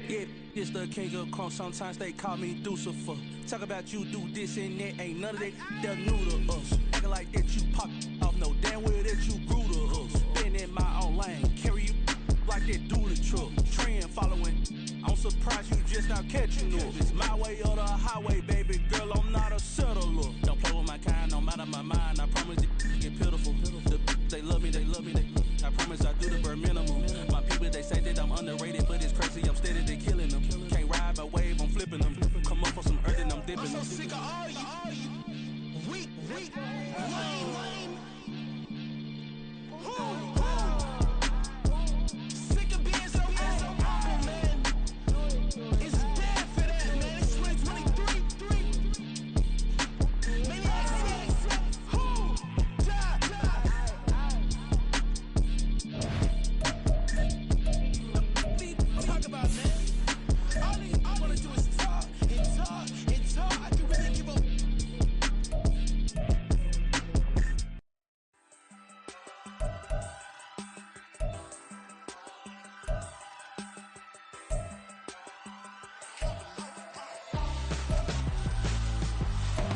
Yeah, it's the king of crunk. Sometimes they call me Lucifer. Talk about you do this and that. Ain't none of that. They're new to us. Acting like that you pop off. No damn well that you grew to us. Been in my own lane. Carry you like that dually truck. Trend following. I'm surprised you just now catching up. It's my way or the highway, baby girl. I'm not a settler. Don't play with my kind. No matter my mind. I promise it get pitiful. They love me. I promise I do the bare minimum. My people, they say that I'm underrated, but it's crazy. I'm steady, they killing them. Can't ride my wave, I'm flipping them. Come up for some earth and I'm dipping them. I'm so sick of all you. Weak, lame. Sick of being so humble, man. It's dead for that, man. It's 2023. Maniacs. Who? Die. Talk about, man. All I wanna do is talk and talk and talk. I can really give up.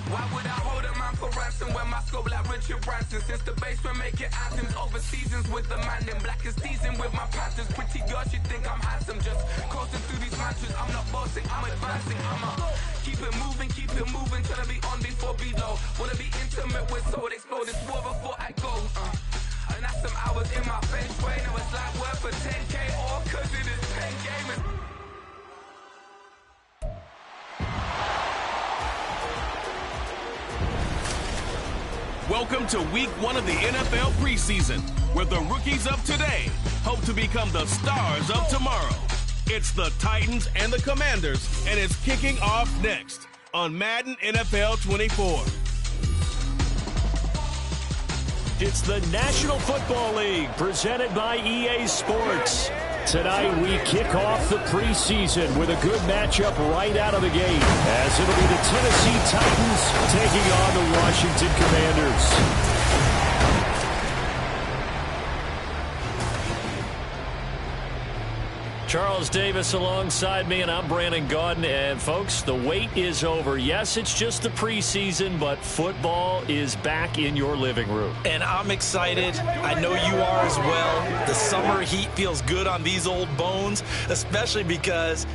Why would I hold a man for ransom when my scope like Richard Branson? Since the basement making anthems over seasons with the man in black is teasing with my patterns. Pretty girl, she think I'm handsome. Just coasting through these mantras. I'm not bossing, I'm advancing. Keep it moving, trying to be on before below. Wanna be intimate with soul, explode this war before I go. And that's some hours in my feng shui. Now it's like work for 10K, all cause it is 10 gamers. Welcome to week 1 of the NFL preseason, where the rookies of today hope to become the stars of tomorrow. It's the Titans and the Commanders, and it's kicking off next on Madden NFL 24. It's the National Football League presented by EA Sports. Tonight we kick off the preseason with a good matchup right out of the gate, as it'll be the Tennessee Titans taking on the Washington Commanders. Charles Davis alongside me, and I'm Brandon Gaudin. And folks, the wait is over. Yes, it's just the preseason, but football is back in your living room. And I'm excited. I know you are as well. The summer heat feels good on these old bones, especially because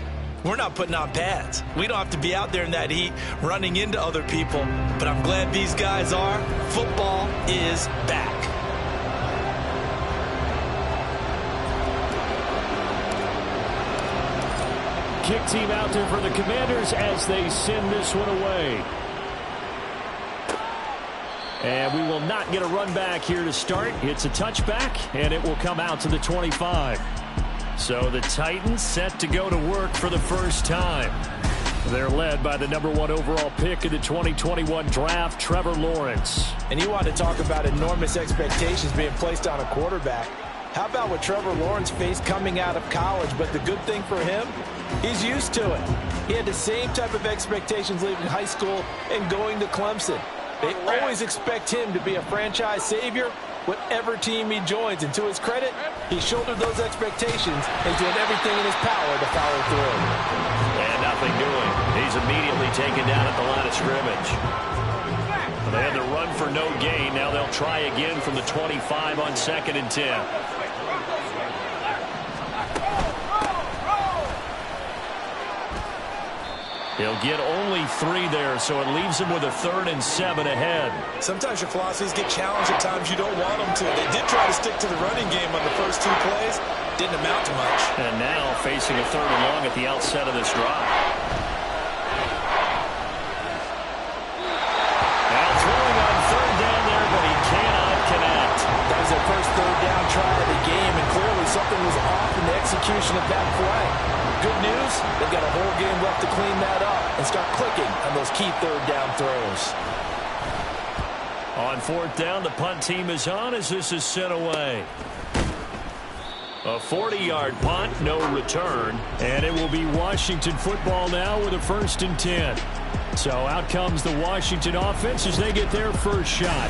we're not putting on pads. We don't have to be out there in that heat running into other people. But I'm glad these guys are. Football is back. Kick team out there for the Commanders as they send this one away. And we will not get a run back here to start. It's a touchback, and it will come out to the 25. So the Titans set to go to work for the first time. They're led by the number 1 overall pick in the 2021 draft, Trevor Lawrence. And you want to talk about enormous expectations being placed on a quarterback. How about what Trevor Lawrence faced coming out of college? But the good thing for him, he's used to it. He had the same type of expectations leaving high school and going to Clemson. They always expect him to be a franchise savior, whatever team he joins. And to his credit, he shouldered those expectations and did everything in his power to follow through. And nothing doing. He's immediately taken down at the line of scrimmage. They had to run for no gain. Now they'll try again from the 25 on 2nd and 10. He'll get only 3 there, so it leaves him with a 3rd and 7 ahead. Sometimes your philosophies get challenged at times you don't want them to. They did try to stick to the running game on the first 2 plays. Didn't amount to much. And now facing a 3rd and long at the outset of this drive. Now throwing on 3rd down there, but he cannot connect. That was their first 3rd down try of the game, and clearly something was off in the execution of that play. Good news, they've got a whole game left to clean that up and start clicking on those key 3rd down throws. On 4th down, the punt team is on as this is sent away. A 40-yard punt, no return. And it will be Washington football now with a 1st and 10. So out comes the Washington offense as they get their first shot.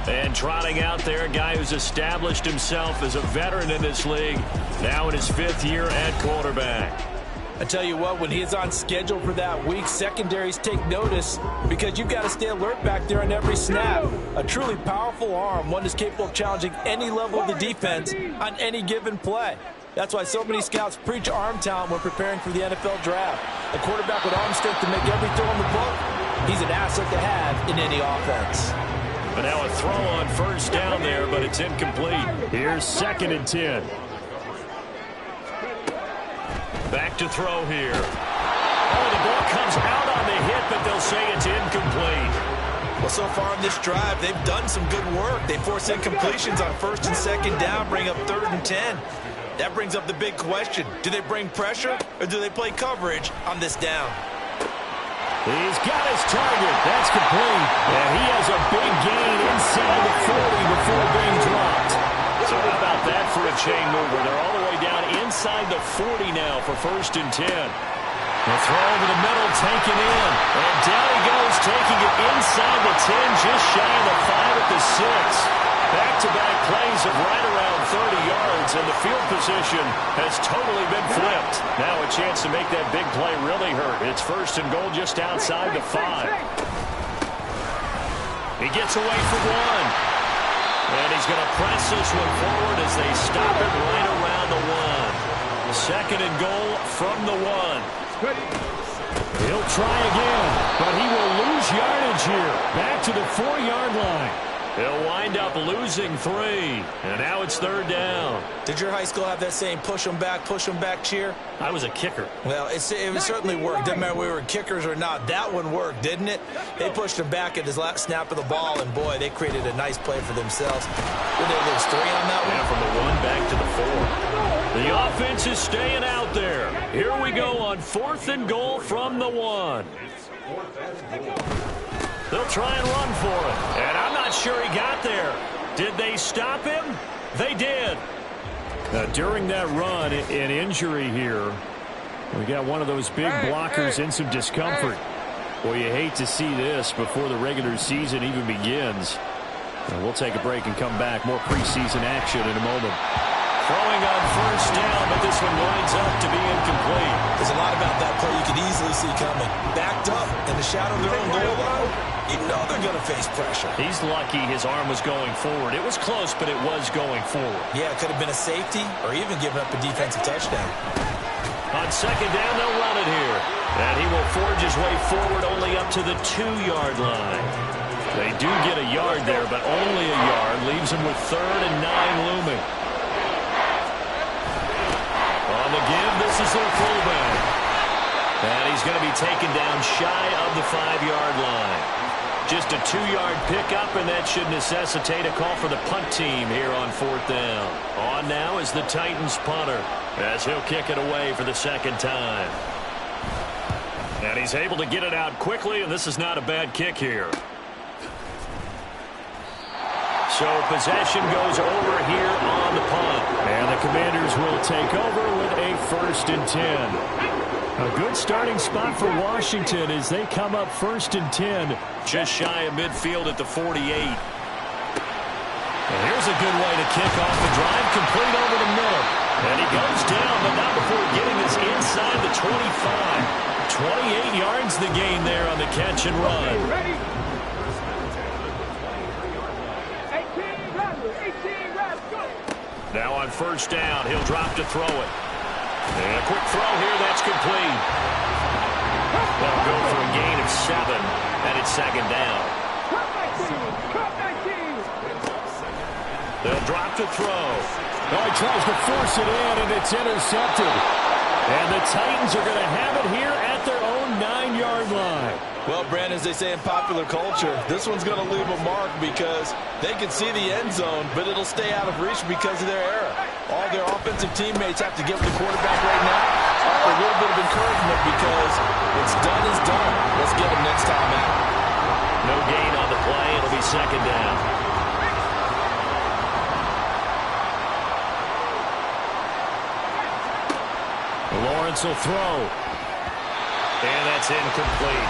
And trotting out there, a guy who's established himself as a veteran in this league, now in his 5th year at quarterback. I tell you what, when he's on schedule for that week, secondaries take notice because you've got to stay alert back there on every snap. A truly powerful arm, one that's capable of challenging any level of the defense on any given play. That's why so many scouts preach arm talent when preparing for the NFL draft. A quarterback with arm strength to make every throw in the book, he's an asset to have in any offense. But now a throw on first down there, but it's incomplete. Here's 2nd and 10. Back to throw here. Oh, the ball comes out on the hit, but they'll say it's incomplete. Well, so far in this drive, they've done some good work. They force incompletions on 1st and 2nd down, bring up 3rd and 10. That brings up the big question. Do they bring pressure, or do they play coverage on this down? He's got his target. That's complete. And he has a big gain inside the 40 before being dropped. So how about that for a chain mover? They're all the way down inside the 40 now for 1st and 10. The throw over the middle, taken in. And down he goes, taking it inside the 10, just shy of the 5 at the 6. Back-to-back plays of right around 30 yards, and the field position has totally been flipped. Now a chance to make that big play really hurt. It's 1st and goal just outside the 5. He gets away for 1. And he's going to press this one forward as they stop it right around the 1. 2nd and goal from the 1. He'll try again, but he will lose yardage here. Back to the 4-yard line. He'll wind up losing 3. And now it's 3rd down. Did your high school have that saying, push them back cheer? I was a kicker. Well, it certainly worked. Didn't matter whether we were kickers or not. That one worked, didn't it? They pushed him back at his last snap of the ball, and boy, they created a nice play for themselves. Were they lose 3 on that one? Yeah, from the 1 back to the 4. The offense is staying out there. Here we go on 4th and goal from the 1. They'll try and run for it. And I'm not sure he got there. Did they stop him? They did. Now, during that run, an injury here. We got one of those big blockers in some discomfort. Well, you hate to see this before the regular season even begins. We'll take a break and come back. More preseason action in a moment. Throwing on 1st down, but this one winds up to be incomplete. There's a lot about that play you could easily see coming. Backed up in the shadow of their own goal line. You know they're going to face pressure. He's lucky his arm was going forward. It was close, but it was going forward. Yeah, it could have been a safety or even given up a defensive touchdown. On 2nd down, they'll run it here. And he will forge his way forward only up to the 2-yard line. They do get a yard there, but only a yard. Leaves him with 3rd and 9 looming. On the give, this is their fullback. And he's going to be taken down shy of the 5-yard line. Just a 2-yard pickup, and that should necessitate a call for the punt team here on 4th down. On now is the Titans punter, as he'll kick it away for the 2nd time. And he's able to get it out quickly, and this is not a bad kick here. So possession goes over here on the punt. And the Commanders will take over with a 1st and 10. A good starting spot for Washington as they come up 1st and 10. Just shy of midfield at the 48. And here's a good way to kick off the drive, complete over the middle. And he goes down, but not before getting this inside the 25. 28 yards the gain there on the catch and run. Now on 1st down, he'll drop to throw it. And a quick throw here, that's complete. They'll go for a gain of 7, and it's 2nd down. They'll drop to throw. Oh, he tries to force it in, and it's intercepted. And the Titans are going to have it here at their own 9-yard line. Well, Brandon, as they say in popular culture, this one's going to leave a mark because they can see the end zone, but it'll stay out of reach because of their error. All their offensive teammates have to give the quarterback right now a little bit of encouragement because what's done is done. Let's get them next time out. No gain on the play. It'll be 2nd down. Lawrence will throw. And that's incomplete.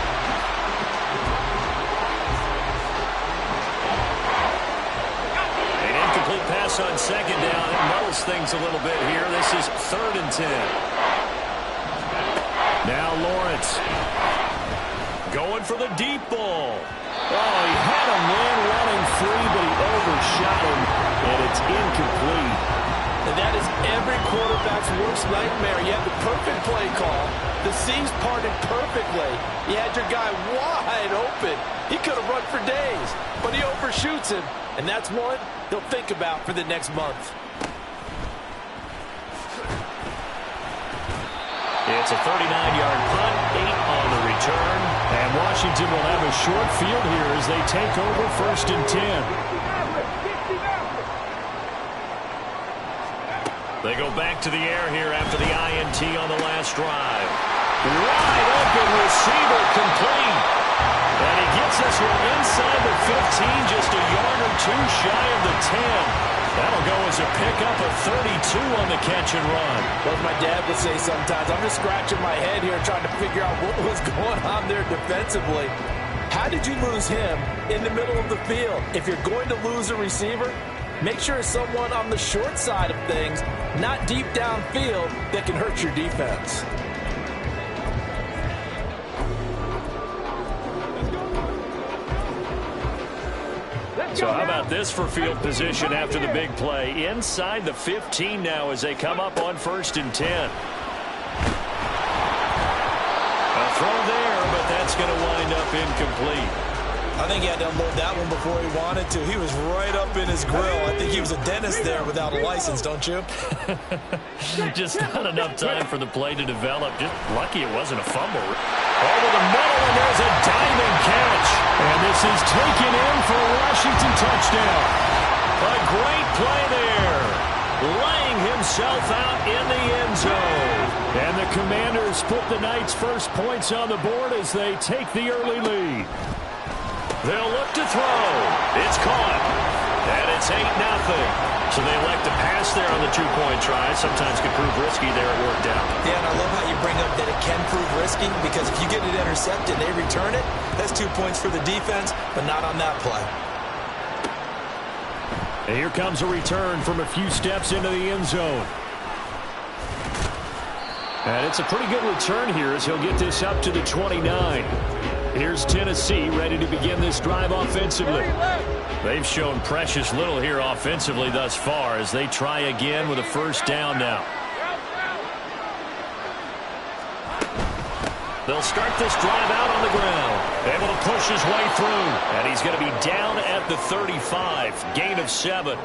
An incomplete pass on 2nd down. It mellows things a little bit here. This is 3rd and 10. Now Lawrence. Going for the deep ball. Oh, he had a man running free, but he overshot him, and it's incomplete. And that is every quarterback's worst nightmare. You had the perfect play call. The seams parted perfectly. You had your guy wide open. He could have run for days, but he overshoots him. And that's one he'll think about for the next month. It's a 39-yard punt, 8 on the return. And Washington will have a short field here as they take over 1st and 10. They go back to the air here after the INT on the last drive. Wide open receiver complete. And he gets this one inside the 15, just a yard or two shy of the 10. That'll go as a pickup of 32 on the catch and run. What my dad would say sometimes, I'm just scratching my head here trying to figure out what was going on there defensively. How did you lose him in the middle of the field? If you're going to lose a receiver, make sure it's someone on the short side of things, not deep downfield, that can hurt your defense. So how about this for field position after the big play? Inside the 15 now as they come up on 1st and 10. A throw there, but that's going to wind up incomplete. I think he had to unload that one before he wanted to. He was right up in his grill. I think he was a dentist there without a license, don't you? Just not enough time for the play to develop. Just lucky it wasn't a fumble. Over the middle, and there's a diving catch. And this is taken in for a Washington touchdown. A great play there. Laying himself out in the end zone. And the Commanders put the Knights' first points on the board as they take the early lead. They'll look to throw. It's caught. And it's 8-0. So they elect to pass there on the two-point try. Sometimes could prove risky there. It worked out. Yeah, and I love how you bring up that it can prove risky, because if you get it intercepted and they return it, that's 2 points for the defense, but not on that play. And here comes a return from a few steps into the end zone. And it's a pretty good return here as he'll get this up to the 29. Here's Tennessee ready to begin this drive offensively. They've shown precious little here offensively thus far as they try again with a first down now. They'll start this drive out on the ground. Able to push his way through. And he's going to be down at the 35. Gain of 7.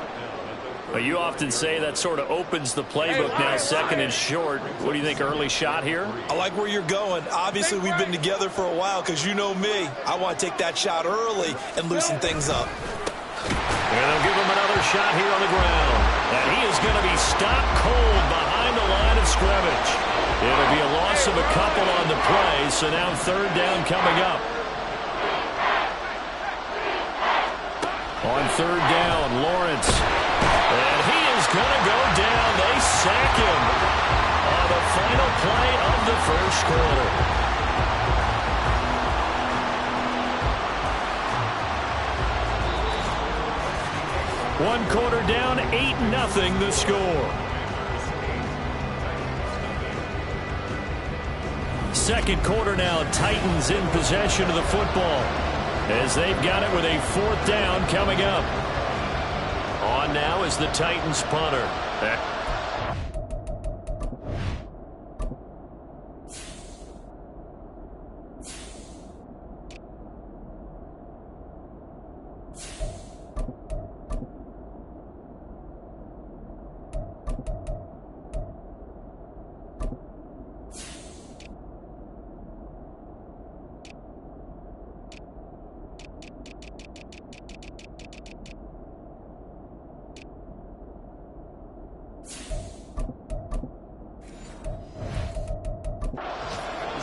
You often say that sort of opens the playbook now, 2nd and short. What do you think, early shot here? I like where you're going. Obviously, we've been together for a while because you know me. I want to take that shot early and loosen things up. And they'll give him another shot here on the ground. And he is going to be stopped cold behind the line of scrimmage. It'll be a loss of a couple on the play, so now 3rd down coming up. On 3rd down, Lawrence. And he is going to go down. They sack him on the final play of the first quarter. One quarter down, 8-0 the score. 2nd quarter now, Titans in possession of the football as they've got it with a 4th down coming up. On now is the Titans punter.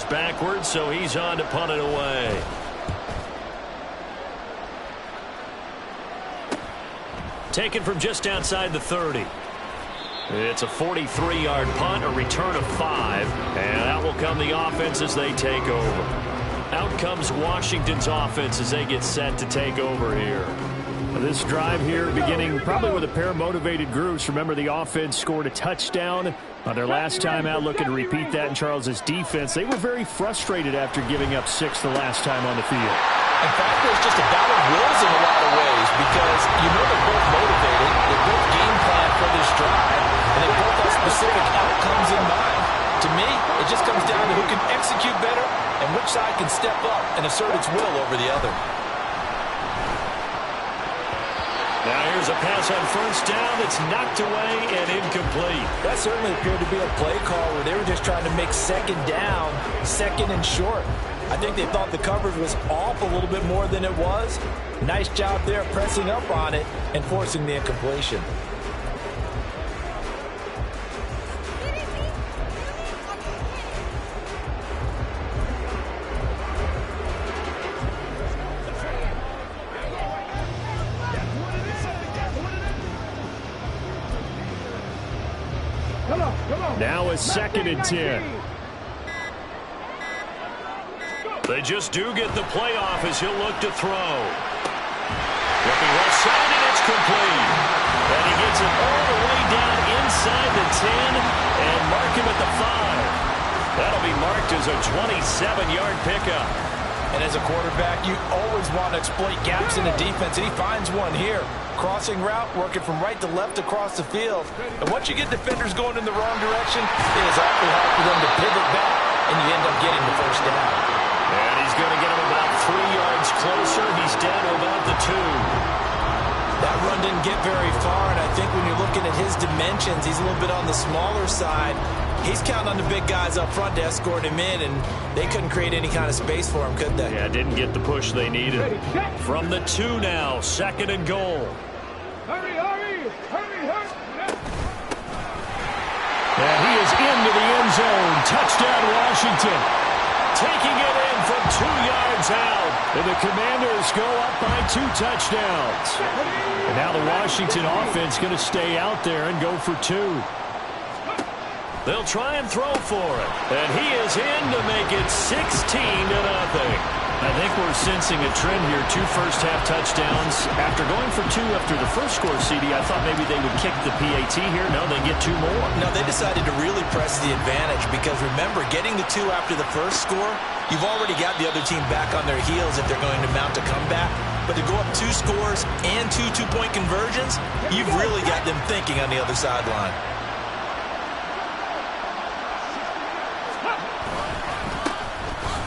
Backwards, so he's on to punt it away. Taken from just outside the 30. It's a 43-yard punt, a return of 5, and out will come the offense as they take over. Out comes Washington's offense as they get set to take over here. This drive here beginning probably with a pair of motivated groups. Remember, the offense scored a touchdown on their last time out, looking to repeat that in Charles's defense. They were very frustrated after giving up 6 the last time on the field. In fact, there's just a battle of wills in a lot of ways because you know they're both motivated, they both game plan for this drive, and they both have specific outcomes in mind. To me, it just comes down to who can execute better and which side can step up and assert its will over the other. Now here's a pass on first down that's knocked away and incomplete. That certainly appeared to be a play call where they were just trying to make second down, second and short. I think they thought the coverage was off a little bit more than it was. Nice job there pressing up on it and forcing the incompletion. Now it's 2nd and 10. They just do get the play off as he'll look to throw. Looking left side, and it's complete. And he gets it all the way down inside the 10 and mark him at the 5. That'll be marked as a 27-yard pickup. And as a quarterback, you always want to exploit gaps in the defense, and he finds one here. Crossing route, working from right to left across the field. And once you get defenders going in the wrong direction, it is awfully hard for them to pivot back, and you end up getting the first down. And he's going to get him about 3 yards closer. He's down to about the 2. That run didn't get very far, and I think when you're looking at his dimensions, he's a little bit on the smaller side. He's counting on the big guys up front to escort him in, and they couldn't create any kind of space for him, could they? Yeah, didn't get the push they needed. From the 2 now, 2nd and goal. Hurry, hurry, hurry, hurry. And he is into the end zone. Touchdown, Washington. Taking it in from 2 yards out. And the Commanders go up by 2 touchdowns. And now the Washington offense going to stay out there and go for 2. They'll try and throw for it. And he is in to make it 16-0. I think we're sensing a trend here. 2 first-half touchdowns. After going for 2 after the first score, CD, I thought maybe they would kick the PAT here. No, they get 2 more. No, they decided to really press the advantage because, remember, getting the 2 after the first score, you've already got the other team back on their heels if they're going to mount a comeback. But to go up 2 scores and 2 two-point conversions, you've really got them thinking on the other sideline.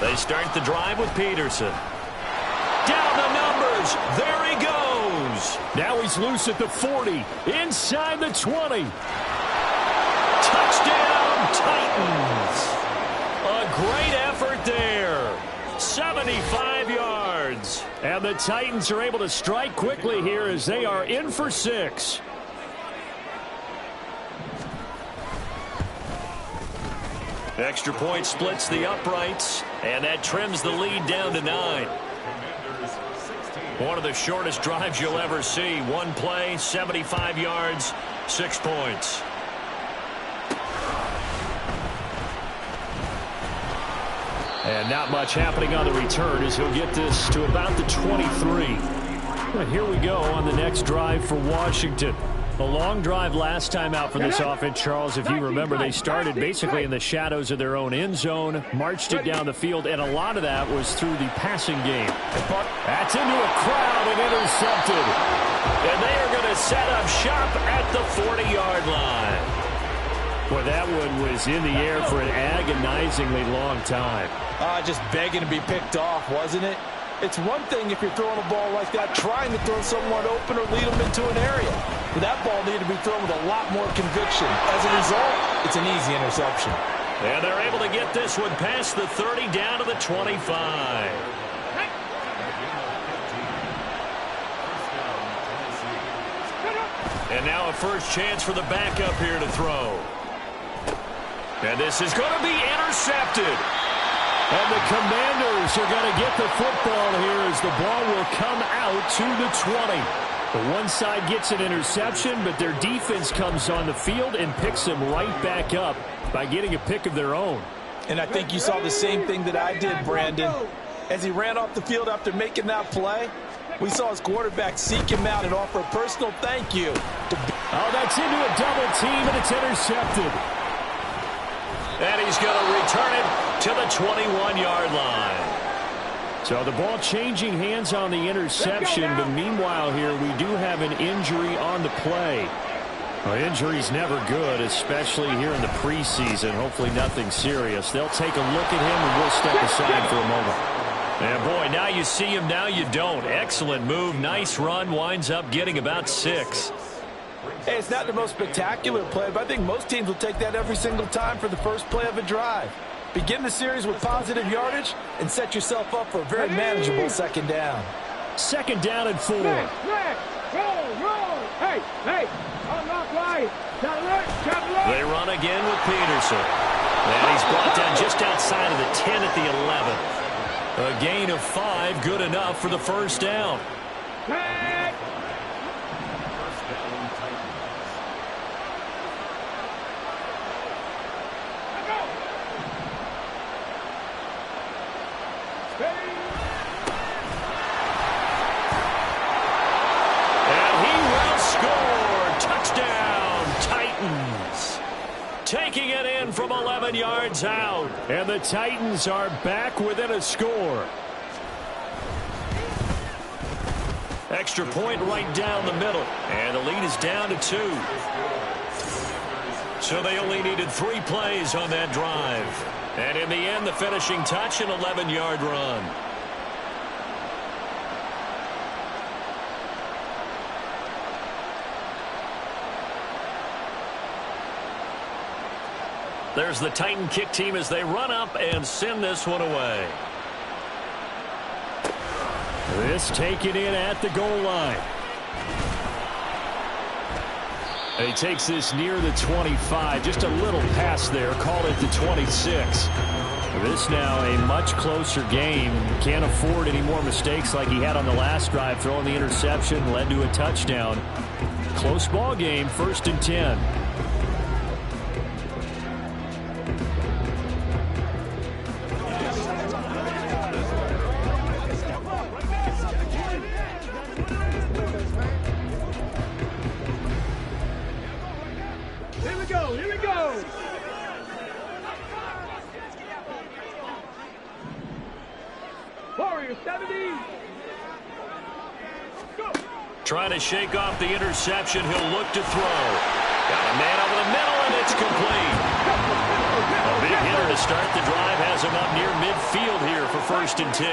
They start the drive with Peterson. Down the numbers. There he goes. Now he's loose at the 40. Inside the 20. Touchdown, Titans. A great effort there. 75 yards. And the Titans are able to strike quickly here as they are in for 6. Extra point splits the uprights, and that trims the lead down to 9. One of the shortest drives you'll ever see. 1 play, 75 yards, 6 points. And not much happening on the return as he'll get this to about the 23. Well, here we go on the next drive for Washington. A long drive last time out for this offense, Charles. If you remember, they started basically in the shadows of their own end zone, marched it down the field, and a lot of that was through the passing game. That's into a crowd and intercepted. And they are going to set up shop at the 40-yard line. Boy, that one was in the air for an agonizingly long time. Just begging to be picked off, wasn't it? It's one thing if you're throwing a ball like that, trying to throw someone open or lead them into an area. But that ball needed to be thrown with a lot more conviction. As a result, it's an easy interception. And they're able to get this one past the 30 down to the 25. And now a first chance for the backup here to throw. And this is going to be intercepted. And the Commanders are going to get the football here as the ball will come out to the 20. The one side gets an interception, but their defense comes on the field and picks them right back up by getting a pick of their own. And I think you saw the same thing that I did, Brandon. As he ran off the field after making that play, We saw his quarterback seek him out and offer a personal thank you. Oh, that's into a double team, and it's intercepted. And he's going to return it to the 21-yard line. So the ball changing hands on the interception, but meanwhile here we do have an injury on the play. Well, injury's never good, especially here in the preseason. Hopefully nothing serious. They'll take a look at him, and we'll step aside for a moment. And boy, now you see him, now you don't. Excellent move, nice run, winds up getting about 6. Hey, it's not the most spectacular play, but I think most teams will take that every single time for the first play of a drive. Begin the series with positive yardage and set yourself up for a very manageable second down. Second down and 4. Roll. Hey, I'm not right. They run again with Peterson. And he's brought down just outside of the 10 at the 11. A gain of 5, good enough for the first down. Taking it in from 11 yards out. And the Titans are back within a score. Extra point right down the middle. And the lead is down to 2. So they only needed 3 plays on that drive. And in the end, the finishing touch, an 11-yard run. There's the Titan kick team as they run up and send this one away. This taken in at the goal line. And he takes this near the 25. Just a little pass there. Call it the 26. This now a much closer game. Can't afford any more mistakes like he had on the last drive. Throwing the interception led to a touchdown. Close ball game, 1st and 10. Trying to shake off the interception. He'll look to throw. Got a man over the middle, and it's complete. A big hitter to start the drive has him up near midfield here for 1st and 10.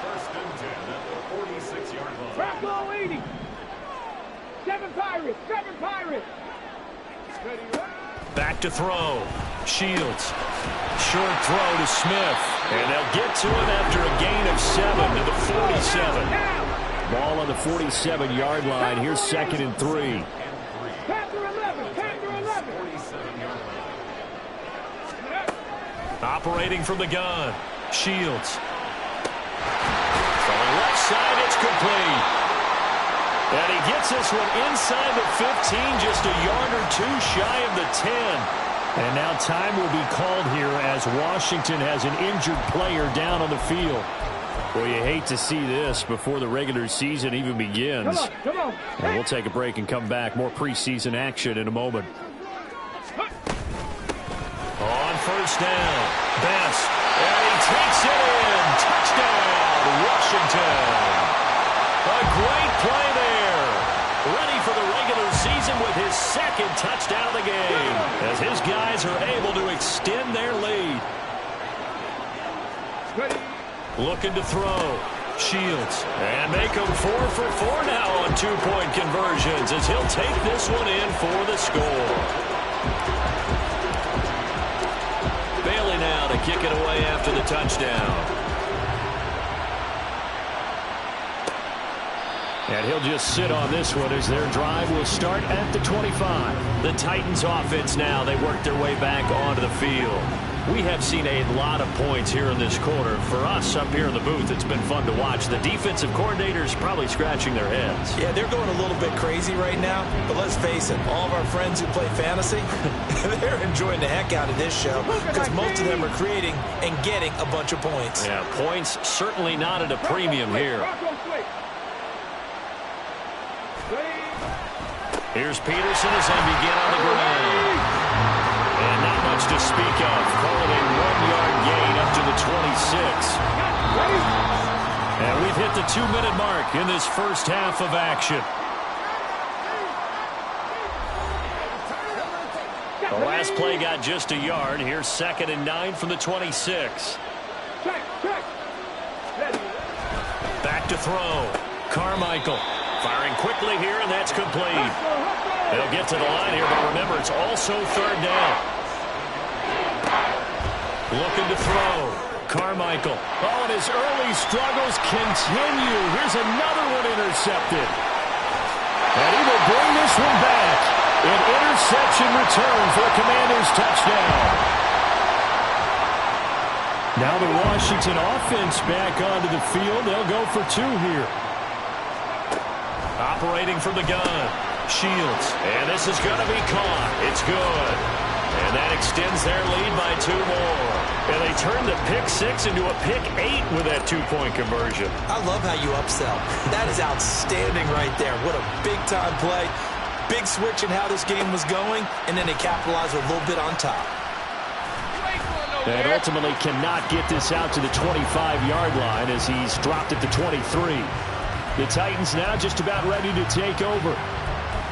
1st and 10 at the 46-yard line. Back ball 80. 7 Pirates. Back to throw. Shields. Short throw to Smith. And they'll get to him after a gain of 7 to the 47. Ball on the 47-yard line. Here's 2nd and 3. Panther 11. Operating from the gun. Shields. From the left side, it's complete. And he gets this one inside the 15, just a yard or 2 shy of the 10. And now time will be called here as Washington has an injured player down on the field. Well, you hate to see this before the regular season even begins. Come on. And we'll take a break and come back. More preseason action in a moment. On 1st down, Best. And he takes it in. Touchdown, Washington. A great play there. Ready for the regular season with his 2nd touchdown of the game. As his guys are able to extend their lead. Looking to throw. Shields. And make him 4 for 4 now on 2-point conversions as he'll take this one in for the score. Bailey now to kick it away after the touchdown. And he'll just sit on this one as their drive will start at the 25. The Titans offense now, they work their way back onto the field. We have seen a lot of points here in this quarter. For us up here in the booth, it's been fun to watch. The defensive coordinators probably scratching their heads. Yeah, they're going a little bit crazy right now. But let's face it, all of our friends who play fantasy, they're enjoying the heck out of this show because most of them are creating and getting a bunch of points. Yeah, points certainly not at a premium here. Here's Peterson as they begin on the ground. And not much to speak of. Calling a 1-yard gain up to the 26. And we've hit the 2-minute mark in this first half of action. The last play got just a yard. Here's 2nd and 9 from the 26. Back to throw. Carmichael firing quickly here, and that's complete. They'll get to the line here, but remember, it's also 3rd down. Looking to throw. Carmichael. Oh, and his early struggles continue. Here's another one intercepted. And he will bring this one back. An interception return for the Commanders' touchdown. Now the Washington offense back onto the field. They'll go for 2 here. Operating from the gun. Shields. And this is going to be caught. It's good. And that extends their lead by 2 more. And they turn the pick 6 into a pick 8 with that 2-point conversion. I love how you upsell. That is outstanding right there. What a big-time play. Big switch in how this game was going, and then they capitalized a little bit on top. And ultimately cannot get this out to the 25-yard line as he's dropped at the 23. The Titans now just about ready to take over.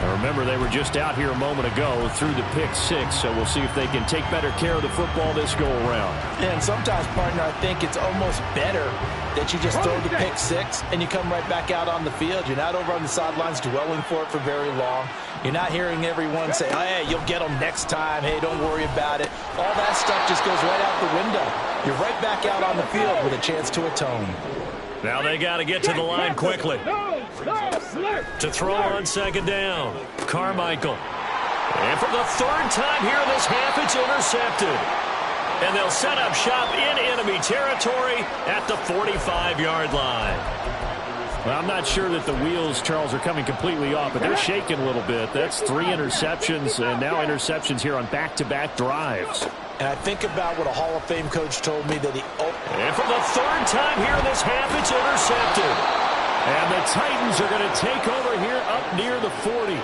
Now remember, they were just out here a moment ago through the pick 6, so we'll see if they can take better care of the football this go-around. And sometimes, partner, I think it's almost better that you just throw the pick 6 and you come right back out on the field. You're not over on the sidelines dwelling for it for very long. You're not hearing everyone say, oh, hey, you'll get them next time. Hey, don't worry about it. All that stuff just goes right out the window. You're right back out on the field with a chance to atone. Now they got to get to the line quickly. To throw on 2nd down. Carmichael. And for the 3rd time here in this half, it's intercepted. And they'll set up shop in enemy territory at the 45-yard line. Well, I'm not sure that the wheels, Charles, are coming completely off, but they're shaking a little bit. That's 3 interceptions, and now interceptions here on back-to-back drives. And I think about what a Hall of Fame coach told me that he... And for the 3rd time here in this half, it's intercepted. And the Titans are going to take over here up near the 40.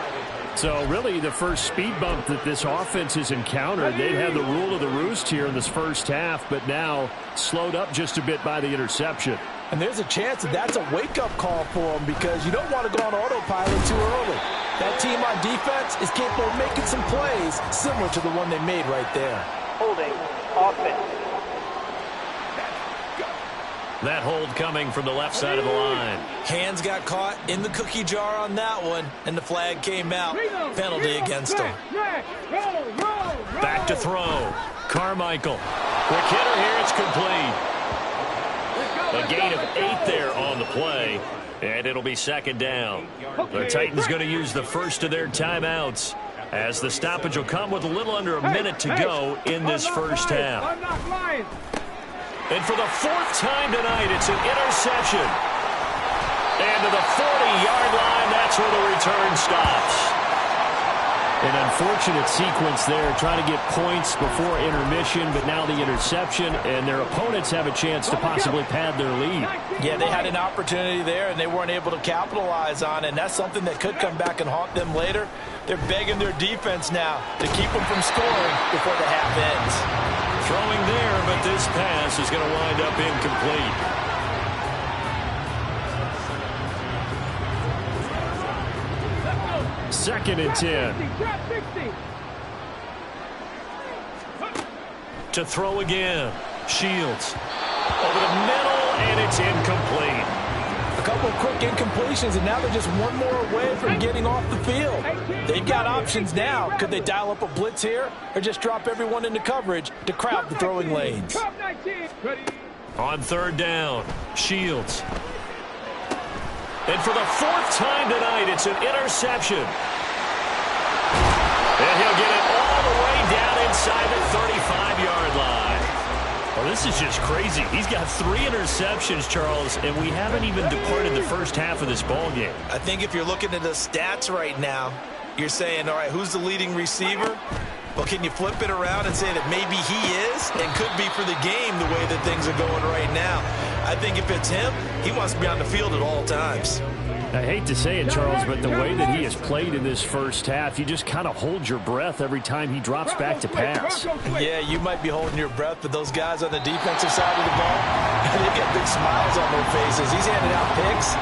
So really the first speed bump that this offense has encountered. They'd have the rule of the roost here in this first half, but now slowed up just a bit by the interception. And there's a chance that that's a wake-up call for them because you don't want to go on autopilot too early. That team on defense is capable of making some plays similar to the one they made right there. Holding offense. That hold coming from the left side of the line. Hands got caught in the cookie jar on that one, and the flag came out. Penalty against them. Back to throw. Carmichael. Quick hitter here. It's complete. A gain of 8 there on the play, and it'll be 2nd down. The Titans going to use the first of their timeouts as the stoppage will come with a little under a minute to go in this first half. And for the 4th time tonight, it's an interception. And to the 40-yard line, that's where the return stops. An unfortunate sequence there, trying to get points before intermission, but now the interception, and their opponents have a chance to possibly pad their lead. Yeah, they had an opportunity there, and they weren't able to capitalize on it, and that's something that could come back and haunt them later. They're begging their defense now to keep them from scoring before the half ends. Throwing there, but this pass is going to wind up incomplete. 2nd and 10. To throw again. Shields. Over the middle, and it's incomplete. A couple of quick incompletions, and now they're just one more away from getting off the field. They've got options now. Could they dial up a blitz here or just drop everyone into coverage to crowd the throwing lanes? On 3rd down, Shields. And for the 4th time tonight, it's an interception. And he'll get it all the way down inside the 35-yard line. Well, this is just crazy. He's got 3 interceptions, Charles, and we haven't even departed the first half of this ball game. I think if you're looking at the stats right now, you're saying, all right, who's the leading receiver? Well, can you flip it around and say that maybe he is and could be for the game the way that things are going right now? I think if it's him, he wants to be on the field at all times. I hate to say it, Charles, but the way that he has played in this first half, you just kind of hold your breath every time he drops back to pass. Yeah, you might be holding your breath, but those guys on the defensive side of the ball, they got big smiles on their faces. He's handing out picks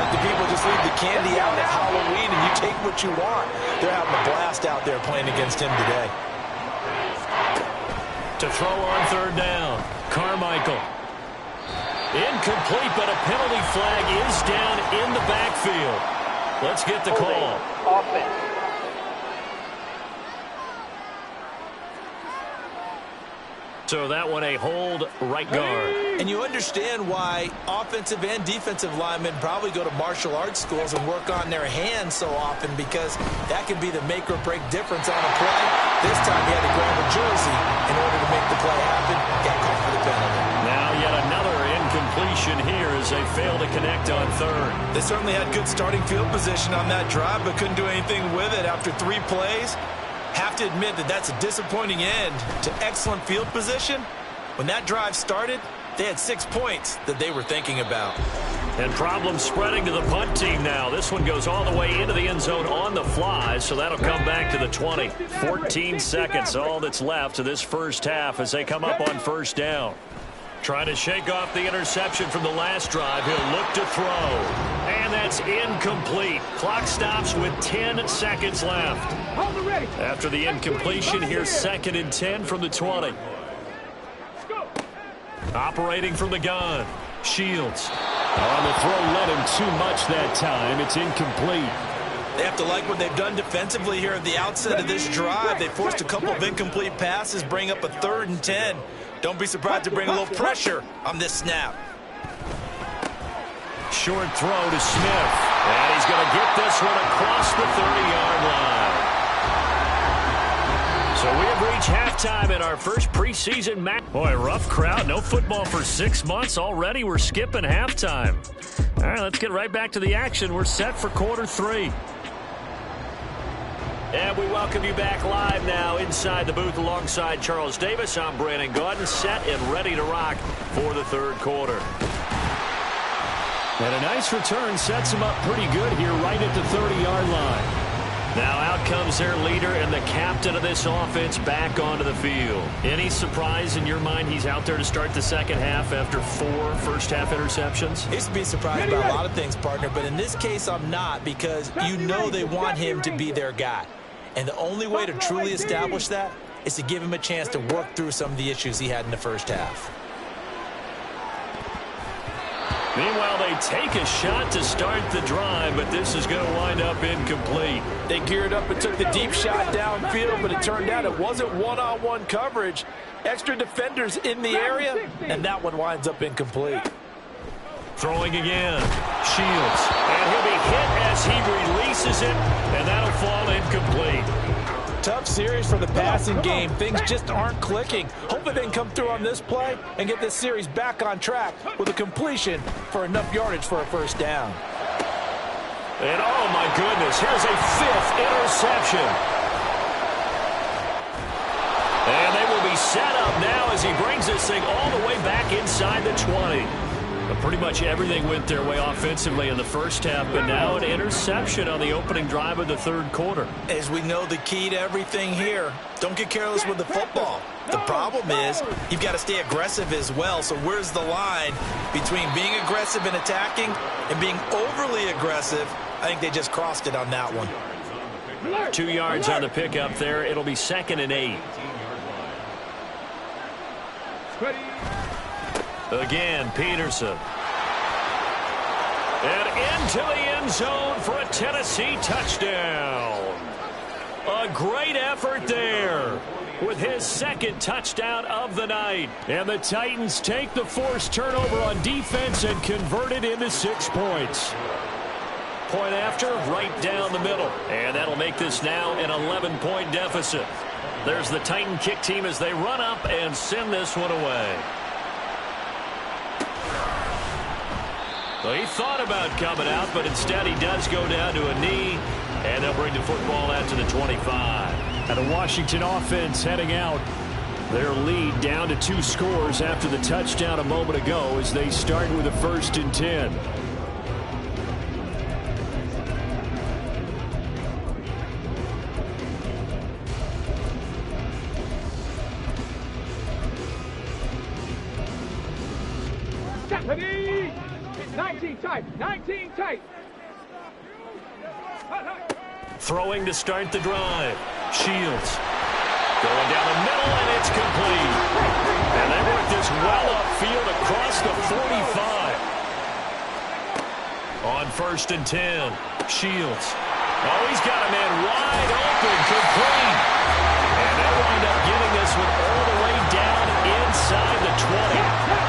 like the people just leave the candy out at Halloween and you take what you want. They're having a blast out there playing against him today. To throw on 3rd down, Carmichael. Incomplete, but a penalty flag is down in the backfield. Let's get the call. Offense. So that one a hold right guard. And you understand why offensive and defensive linemen probably go to martial arts schools and work on their hands so often, because that can be the make or break difference on a play. This time he had to grab a jersey in order to make the play happen. Got called for the penalty. Now yet another incompletion here as they fail to connect on 3rd. They certainly had good starting field position on that drive, but couldn't do anything with it after 3 plays. Have to admit that that's a disappointing end to excellent field position. When that drive started, they had 6 points that they were thinking about. And problems spreading to the punt team now. This one goes all the way into the end zone on the fly, so that'll come back to the 20. 14 seconds, all that's left of this first half as they come up on 1st down. Trying to shake off the interception from the last drive. He'll look to throw. And that's incomplete. Clock stops with 10 seconds left. After the incompletion, here's 2nd and 10 from the 20. Operating from the gun. Shields. On the throw, led him too much that time. It's incomplete. They have to like what they've done defensively here at the outset of this drive. They forced a couple of incomplete passes, bring up a 3rd and 10. Don't be surprised to bring a little pressure on this snap. Short throw to Smith. And he's going to get this one across the 30-yard line. So we have reached halftime in our first preseason match. Boy, rough crowd. No football for 6 months. Already we're skipping halftime. All right, let's get right back to the action. We're set for quarter 3. And we welcome you back live now inside the booth alongside Charles Davis. I'm Brandon Gaudin, set and ready to rock for the 3rd quarter. And a nice return sets him up pretty good here right at the 30-yard line. Now out comes their leader and the captain of this offense back onto the field. Any surprise in your mind he's out there to start the second half after 4 first-half interceptions? I used to be surprised about a lot of things, partner, but in this case I'm not, because you know they want him to be their guy. And the only way to truly establish that is to give him a chance to work through some of the issues he had in the first half. Meanwhile, they take a shot to start the drive, but this is going to wind up incomplete. They geared up and took the deep shot downfield, but it turned out it wasn't one-on-one coverage. Extra defenders in the area, and that one winds up incomplete. Throwing again. Shields. And he'll be hit as he releases it, and that'll fall incomplete. Tough series for the passing game. Things just aren't clicking. Hopefully they can come through on this play and get this series back on track with a completion for enough yardage for a 1st down. And oh my goodness, here's a 5th interception. And they will be set up now as he brings this thing all the way back inside the 20. But pretty much everything went their way offensively in the first half, but now an interception on the opening drive of the 3rd quarter. As we know, the key to everything here, don't get careless with the football. The problem is you've got to stay aggressive as well. So where's the line between being aggressive and attacking and being overly aggressive? I think they just crossed it on that one. 2 yards on the pickup there. It'll be 2nd and 8. Again, Peterson. And into the end zone for a Tennessee touchdown. A great effort there with his 2nd touchdown of the night. And the Titans take the forced turnover on defense and convert it into 6 points. point after, right down the middle. And that'll make this now an 11-point deficit. There's the Titan kick team as they run up and send this one away. Well, he thought about coming out, but instead he does go down to a knee, and they'll bring the football out to the 25. And the Washington offense heading out. Their lead down to 2 scores after the touchdown a moment ago as they start with a 1st and 10. Stephanie! 19 tight, 19 tight. Throwing to start the drive. Shields. Going down the middle, and it's complete. And they work this well upfield across the 45. On 1st and 10. Shields. Oh, he's got a man wide open, complete. And they wind up getting this one all the way down inside the 20.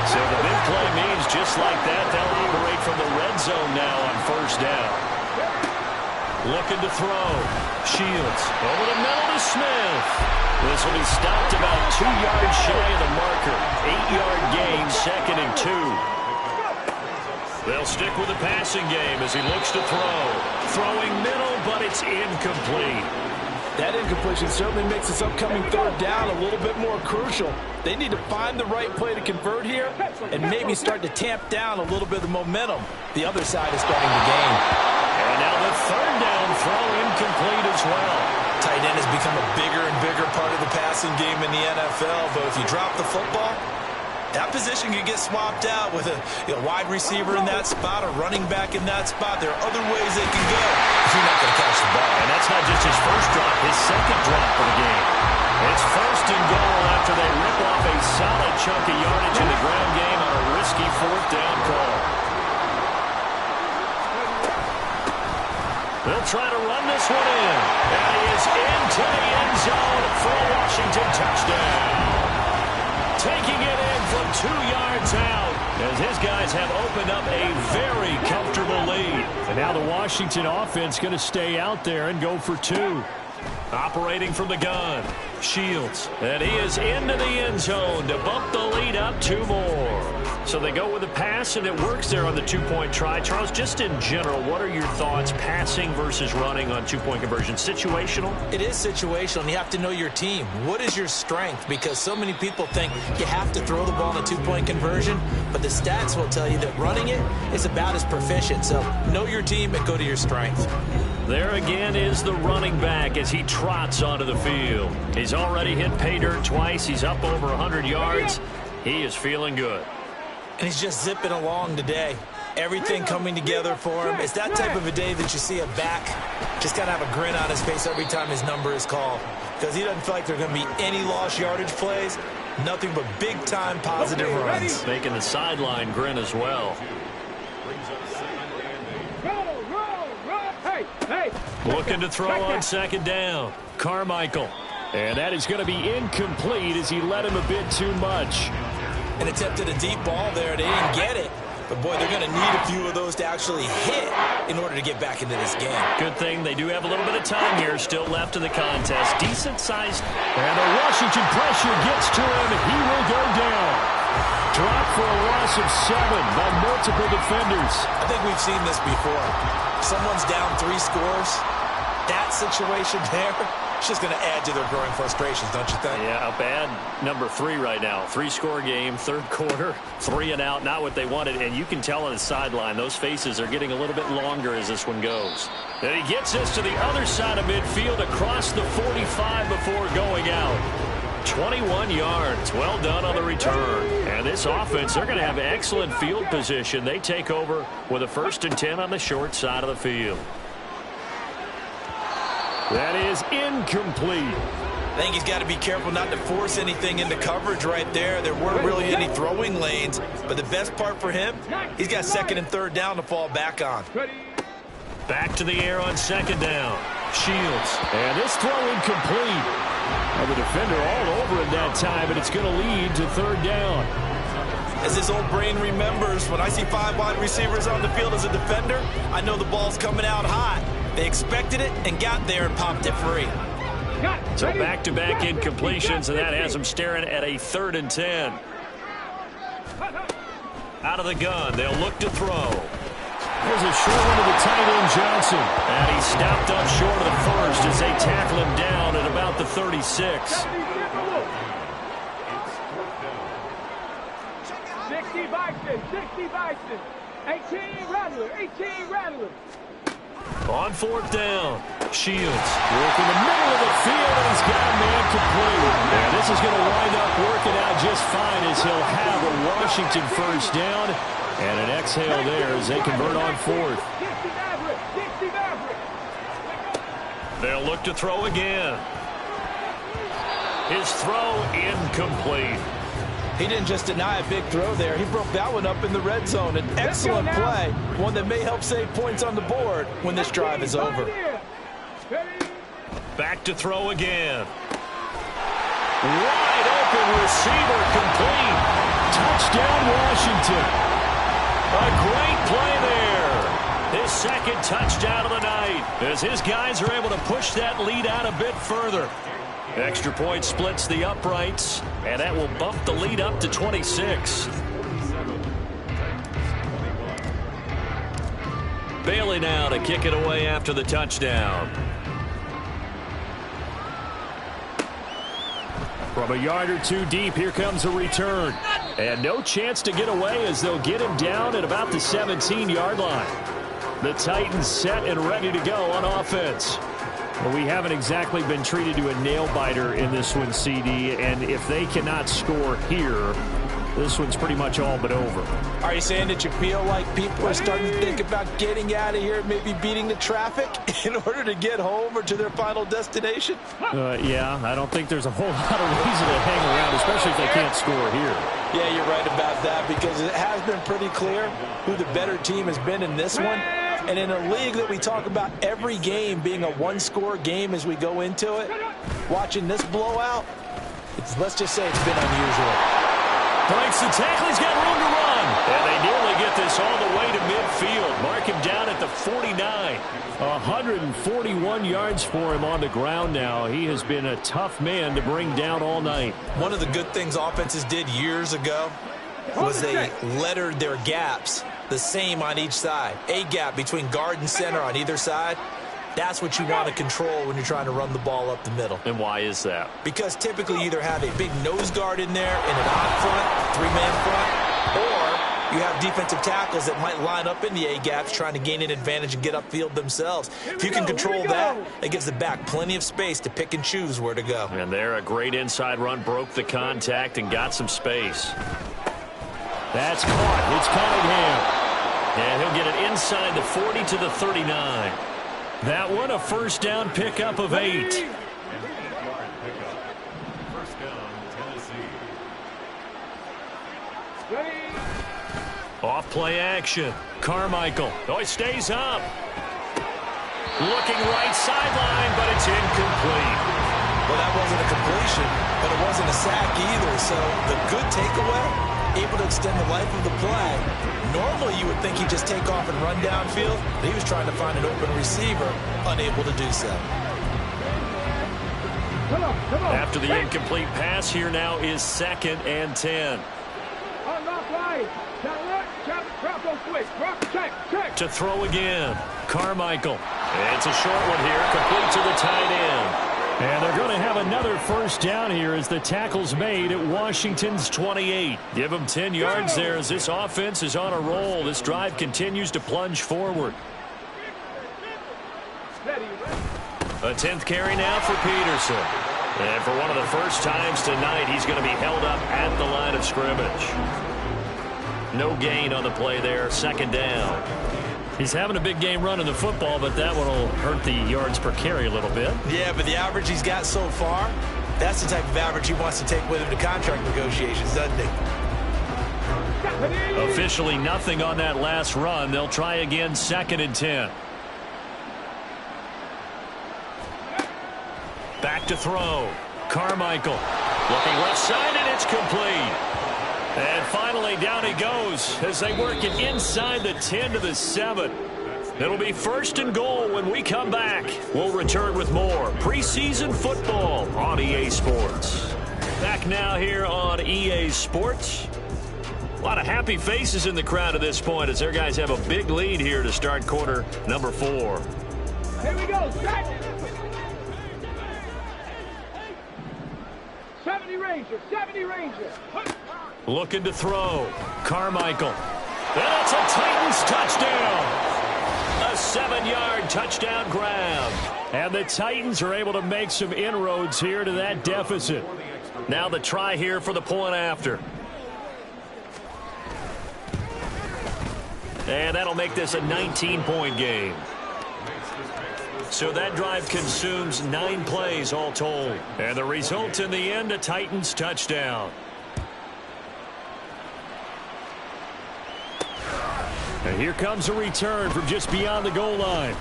So the big play means just like that, they'll operate from the red zone now on 1st down. Looking to throw. Shields over the middle to Smith. This will be stopped about 2 yards shy of the marker. 8-yard gain, 2nd and 2. They'll stick with the passing game as he looks to throw. Throwing middle, but it's incomplete. That incompletion certainly makes this upcoming 3rd down a little bit more crucial. They need to find the right play to convert here and maybe start to tamp down a little bit of the momentum the other side is starting to gain. And now the 3rd down throw incomplete as well. Tight end has become a bigger and bigger part of the passing game in the NFL, but if you drop the football, that position can get swapped out with a wide receiver in that spot, a running back in that spot. There are other ways they can go if you're not going to catch the ball. And that's not just his first drop, his 2nd drop of the game. It's 1st and goal after they rip off a solid chunk of yardage in the ground game on a risky 4th down call. They'll try to run this one in. And he is into the end zone for a Washington touchdown. Taking it in from 2 yards out as his guys have opened up a very comfortable lead. And now the Washington offense going to stay out there and go for 2. Operating from the gun. Shields. And he is into the end zone to bump the lead up 2 more. So they go with a pass, and it works there on the 2-point try. Charles, just in general, what are your thoughts passing versus running on 2-point conversion? Situational? It is situational, and you have to know your team. What is your strength? Because so many people think you have to throw the ball in a 2-point conversion, but the stats will tell you that running it is about as proficient. So know your team and go to your strength. There again is the running back as he trots onto the field. He's already hit pay dirt twice. He's up over 100 yards. He is feeling good. And he's just zipping along today. Everything coming together for him. It's that type of a day that you see a back just kind of have a grin on his face every time his number is called. Because he doesn't feel like there are going to be any lost yardage plays. Nothing but big-time positive runs. Making the sideline grin as well. Looking to throw on 2nd down. Carmichael. And that is going to be incomplete as he led him a bit too much. And attempted a deep ball there. They didn't get it. But, boy, they're going to need a few of those to actually hit in order to get back into this game. Good thing they do have a little bit of time here still left in the contest. Decent sized. And the Washington pressure gets to him, and he will go down. Drop for a loss of 7 by multiple defenders. I think we've seen this before. Someone's down 3 scores. That situation there, it's just going to add to their growing frustrations, don't you think? Yeah, a bad number 3 right now. 3-score game, 3rd quarter, 3 and out, not what they wanted. And you can tell on the sideline, those faces are getting a little bit longer as this one goes. And he gets this to the other side of midfield across the 45 before going out. 21 yards. Well done on the return. And this offense, they're going to have excellent field position. They take over with a 1st and 10 on the short side of the field. That is incomplete. I think he's got to be careful not to force anything into coverage right there. There weren't really any throwing lanes, but the best part for him, he's got 2nd and 3rd down to fall back on. Back to the air on 2nd down. Shields. And this throw incomplete. Well, the defender all over it that time, but it's going to lead to 3rd down. As his old brain remembers, when I see 5 wide receivers on the field as a defender, I know the ball's coming out hot. They expected it and got there and popped it free. So back-to-back incompletions, and that has them staring at a 3rd and 10. Out of the gun, they'll look to throw. Here's a short one to the tight end, Johnson. And he stopped up short of the first as they tackle him down at about the 36. 60 Bison. 18 Rattler. On 4th down, Shields working the middle of the field, and he's got a man complete. And this is going to wind up working out just fine as he'll have a Washington 1st down. And an exhale there as they convert on 4th. They'll look to throw again. His throw incomplete. He didn't just deny a big throw there. He broke that one up in the red zone. An excellent play, one that may help save points on the board when this drive is over. Back to throw again. Wide open receiver complete. Touchdown, Washington. A great play there. His 2nd touchdown of the night as his guys are able to push that lead out a bit further. Extra point splits the uprights, and that will bump the lead up to 26. Bailey now to kick it away after the touchdown. From a yard or 2 deep, here comes a return. And no chance to get away as they'll get him down at about the 17-yard line. The Titans set and ready to go on offense. Well, we haven't exactly been treated to a nail-biter in this one, CD, and if they cannot score here, this one's pretty much all but over. Are you saying that you feel like people are starting to think about getting out of here, maybe beating the traffic in order to get home or to their final destination? Yeah, I don't think there's a whole lot of reason to hang around, especially if they can't score here. Yeah, you're right about that because it has been pretty clear who the better team has been in this one. And in a league that we talk about every game being a 1-score game as we go into it, watching this blowout, let's just say it's been unusual. Breaks the tackle, he's got room to run. And they nearly get this all the way to midfield. Mark him down at the 49. 141 yards for him on the ground now. He has been a tough man to bring down all night. One of the good things offenses did years ago was they lettered their gaps the same on each side. A gap between guard and center on either side. That's what you want to control when you're trying to run the ball up the middle. And why is that? Because typically you either have a big nose guard in there in an odd front, 3-man front, or you have defensive tackles that might line up in the A-gaps trying to gain an advantage and get upfield themselves. If you can control that, it gives the back plenty of space to pick and choose where to go. And there, a great inside run, broke the contact and got some space. That's caught. It's Cunningham. And he'll get it inside the 40 to the 39. That one, a 1st down pickup of 8. Off play action. Carmichael. Oh, he stays up. Looking right sideline, but it's incomplete. Well, that wasn't a completion, but it wasn't a sack either. So the good takeaway, able to extend the life of the play. Normally, you would think he'd just take off and run downfield, but he was trying to find an open receiver, unable to do so. After the incomplete pass, here now is 2nd and 10. To throw again. Carmichael. It's a short one here, complete to the tight end. And they're going to have another 1st down here as the tackle's made at Washington's 28. Give them 10 yards there as this offense is on a roll. This drive continues to plunge forward. A 10th carry now for Peterson. And for one of the first times tonight, he's going to be held up at the line of scrimmage. No gain on the play there, 2nd down. He's having a big game running the football, but that one will hurt the yards per carry a little bit. Yeah, but the average he's got so far, that's the type of average he wants to take with him to contract negotiations, doesn't he? Officially nothing on that last run. They'll try again, 2nd and 10. Back to throw. Carmichael looking left side, and it's complete. And finally, down he goes as they work it inside the 10 to the 7. It'll be 1st and goal when we come back. We'll return with more preseason football on EA Sports. Back now here on EA Sports. A lot of happy faces in the crowd at this point as their guys have a big lead here to start quarter number 4. Here we go, set! 70 Ranger. Looking to throw. Carmichael. And it's a Titans touchdown. A 7-yard touchdown grab. And the Titans are able to make some inroads here to that deficit. Now the try here for the point after. And that'll make this a 19-point game. So that drive consumes 9 plays all told. And the result in the end, a Titans touchdown. And here comes a return from just beyond the goal line.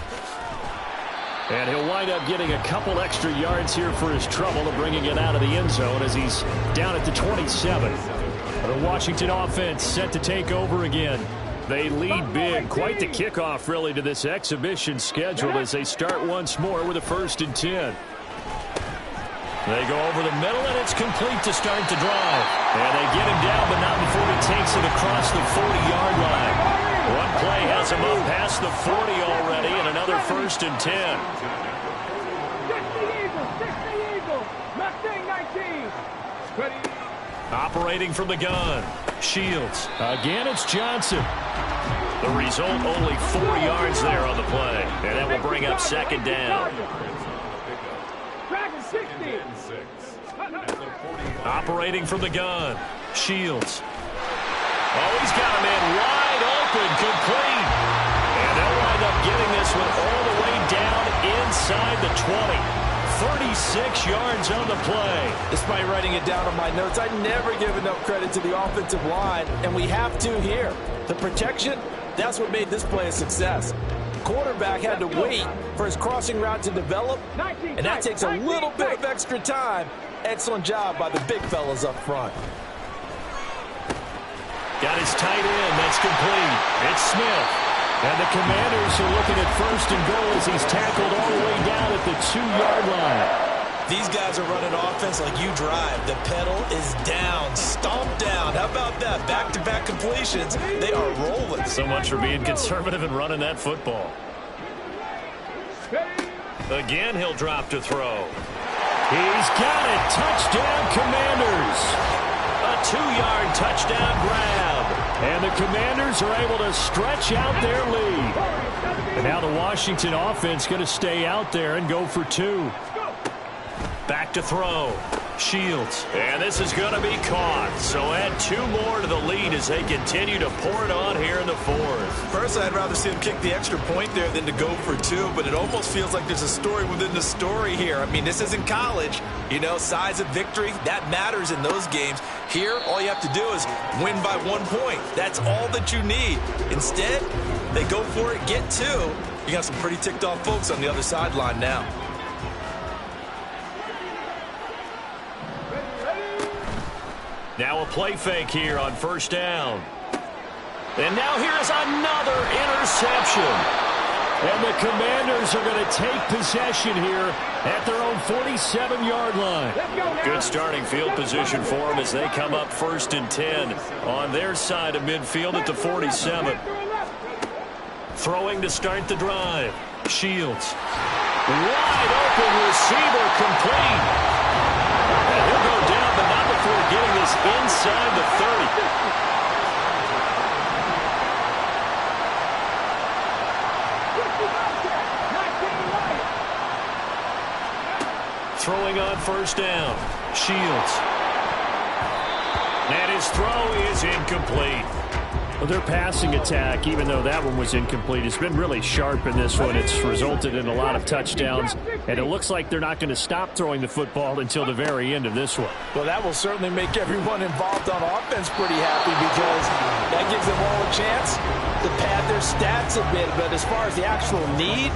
And he'll wind up getting a couple extra yards here for his trouble of bringing it out of the end zone as he's down at the 27. The Washington offense set to take over again. They lead big. Quite the kickoff, really, to this exhibition schedule as they start once more with a 1st and 10. They go over the middle, and it's complete to start the drive. And they get him down, but not before he takes it across the 40-yard line. One play has him up past the 40 already, and another 1st and 10. 60 Eagles. Mustang 19. Operating from the gun. Shields. Again, it's Johnson. The result, only 4 yards there on the play. And that will bring up 2nd down. Operating from the gun. Shields. Oh, he's got him in wide open, complete. And they'll wind up getting this one all the way down inside the 20. 36 yards on the play. Despite writing it down on my notes, I never give enough credit to the offensive line, and we have to here. The protection, that's what made this play a success. Quarterback had to wait for his crossing route to develop, and that takes a little bit of extra time. Excellent job by the big fellas up front. Got his tight end. That's complete. It's Smith. And the Commanders are looking at 1st and goal as he's tackled all the way down at the 2-yard line. These guys are running offense like you drive. The pedal is down, stomped down. How about that? Back-to-back completions. They are rolling. So much for being conservative and running that football. Again, he'll drop to throw. He's got it. Touchdown, Commanders. A 2-yard touchdown grab. And the Commanders are able to stretch out their lead. And now the Washington offense going to stay out there and go for 2. Back to throw. Shields. And this is going to be caught. So add 2 more to the lead as they continue to pour it on here in the 4th. Personally, I'd rather see him kick the extra point there than to go for 2, but it almost feels like there's a story within the story here. I mean, this isn't college. You know, size of victory, that matters in those games. Here, all you have to do is win by 1 point. That's all that you need. Instead, they go for it, get 2. You got some pretty ticked off folks on the other sideline now. Now a play fake here on 1st down. And now here's another interception. And the Commanders are going to take possession here at their own 47-yard line. Good starting field position for them as they come up 1st and 10 on their side of midfield at the 47. Throwing to start the drive. Shields. Wide open receiver complete. And he'll go down, but not before getting this inside the 30. Throwing on 1st down. Shields. And his throw is incomplete. Well, their passing attack, even though that one was incomplete, has been really sharp in this one. It's resulted in a lot of touchdowns, and it looks like they're not going to stop throwing the football until the very end of this one. Well, that will certainly make everyone involved on offense pretty happy because that gives them all a chance to pad their stats a bit. But as far as the actual need,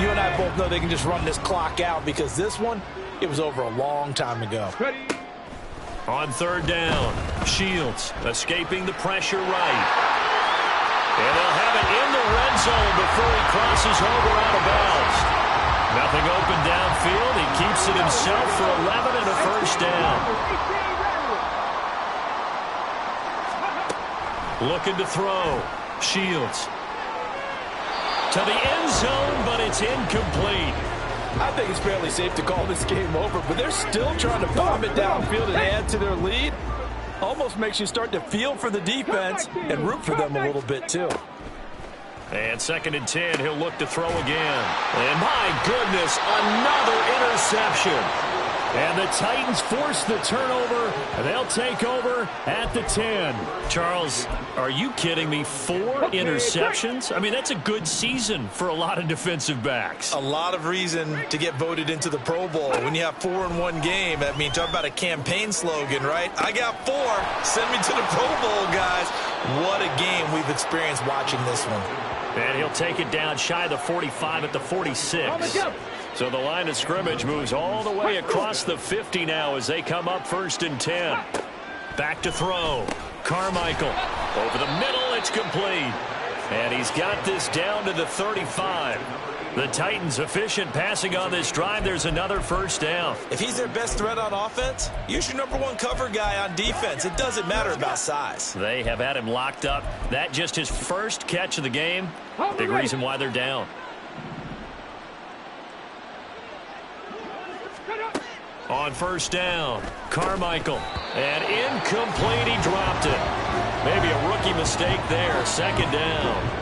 you and I both know they can just run this clock out because this one, it was over a long time ago. On third down, Shields escaping the pressure right. And they'll have it in the red zone before he crosses over out of bounds. Nothing open downfield. He keeps it himself for 11 and a first down. Looking to throw. Shields to the end zone, but it's incomplete. I think it's fairly safe to call this game over, but they're still trying to bomb it downfield and add to their lead. Almost makes you start to feel for the defense and root for them a little bit, too. And 2nd and 10, he'll look to throw again. And my goodness, another interception. And the Titans force the turnover, and they'll take over at the 10. Charles, are you kidding me? 4 interceptions? I mean, that's a good season for a lot of defensive backs. A lot of reason to get voted into the Pro Bowl. When you have 4 in one game, I mean, talk about a campaign slogan, right? I got 4. Send me to the Pro Bowl, guys. What a game we've experienced watching this one. And he'll take it down shy of the 45 at the 46. So the line of scrimmage moves all the way across the 50 now as they come up 1st and 10. Back to throw. Carmichael over the middle. It's complete. And he's got this down to the 35. The Titans efficient passing on this drive. There's another first down. If he's their best threat on offense, use your #1 cover guy on defense. It doesn't matter about size. They have had him locked up. That just his first catch of the game. Big reason why they're down. On first down, Carmichael. And incomplete, he dropped it. Maybe a rookie mistake there, 2nd down.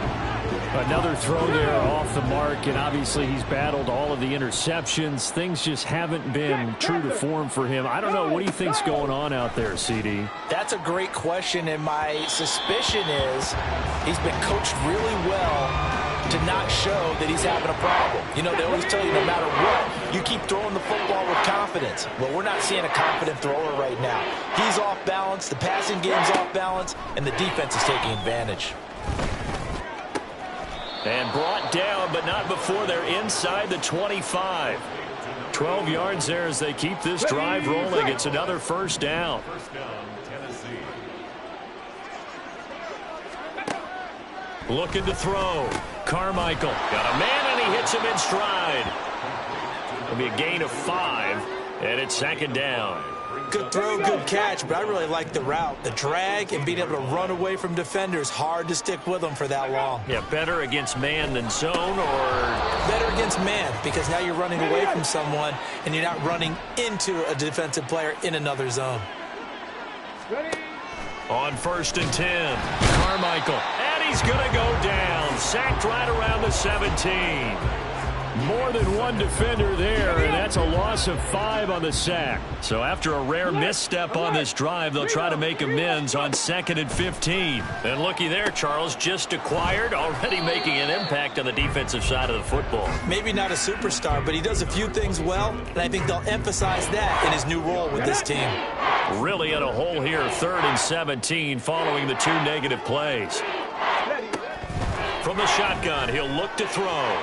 Another throw there off the mark, and obviously he's battled all of the interceptions. Things just haven't been true to form for him. I don't know. What do you think's going on out there, CD? That's a great question, and my suspicion is he's been coached really well to not show that he's having a problem. You know, they always tell you no matter what, you keep throwing the football with confidence. Well, we're not seeing a confident thrower right now. He's off balance, the passing game's off balance, and the defense is taking advantage. And brought down, but not before they're inside the 25. 12 yards there as they keep this drive rolling. It's another first down. Looking to throw. Carmichael got a man, and he hits him in stride. It'll be a gain of 5, and it's 2nd down. Good throw, good catch, but I really like the route. The drag and being able to run away from defenders, hard to stick with them for that long. Yeah, better against man than zone, or? Better against man, because now you're running away from someone, and you're not running into a defensive player in another zone. On 1st and 10, Carmichael. And he's going to go down. Sacked right around the 17. More than one defender there, and that's a loss of 5 on the sack. So after a rare misstep on this drive, they'll try to make amends on 2nd and 15. And looky there, Charles, just acquired, already making an impact on the defensive side of the football. Maybe not a superstar, but he does a few things well, and I think they'll emphasize that in his new role with this team. Really in a hole here, 3rd and 17, following the 2 negative plays. From the shotgun, he'll look to throw.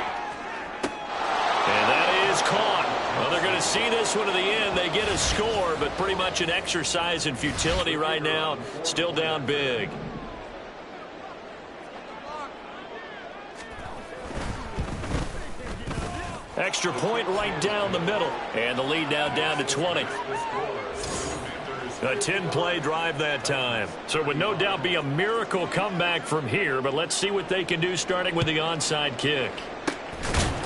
And that is caught. Well, they're going to see this one to the end. They get a score, but pretty much an exercise in futility right now. Still down big. Extra point right down the middle. And the lead now down to 20. A 10-play drive that time. So it would no doubt be a miracle comeback from here, but let's see what they can do starting with the onside kick.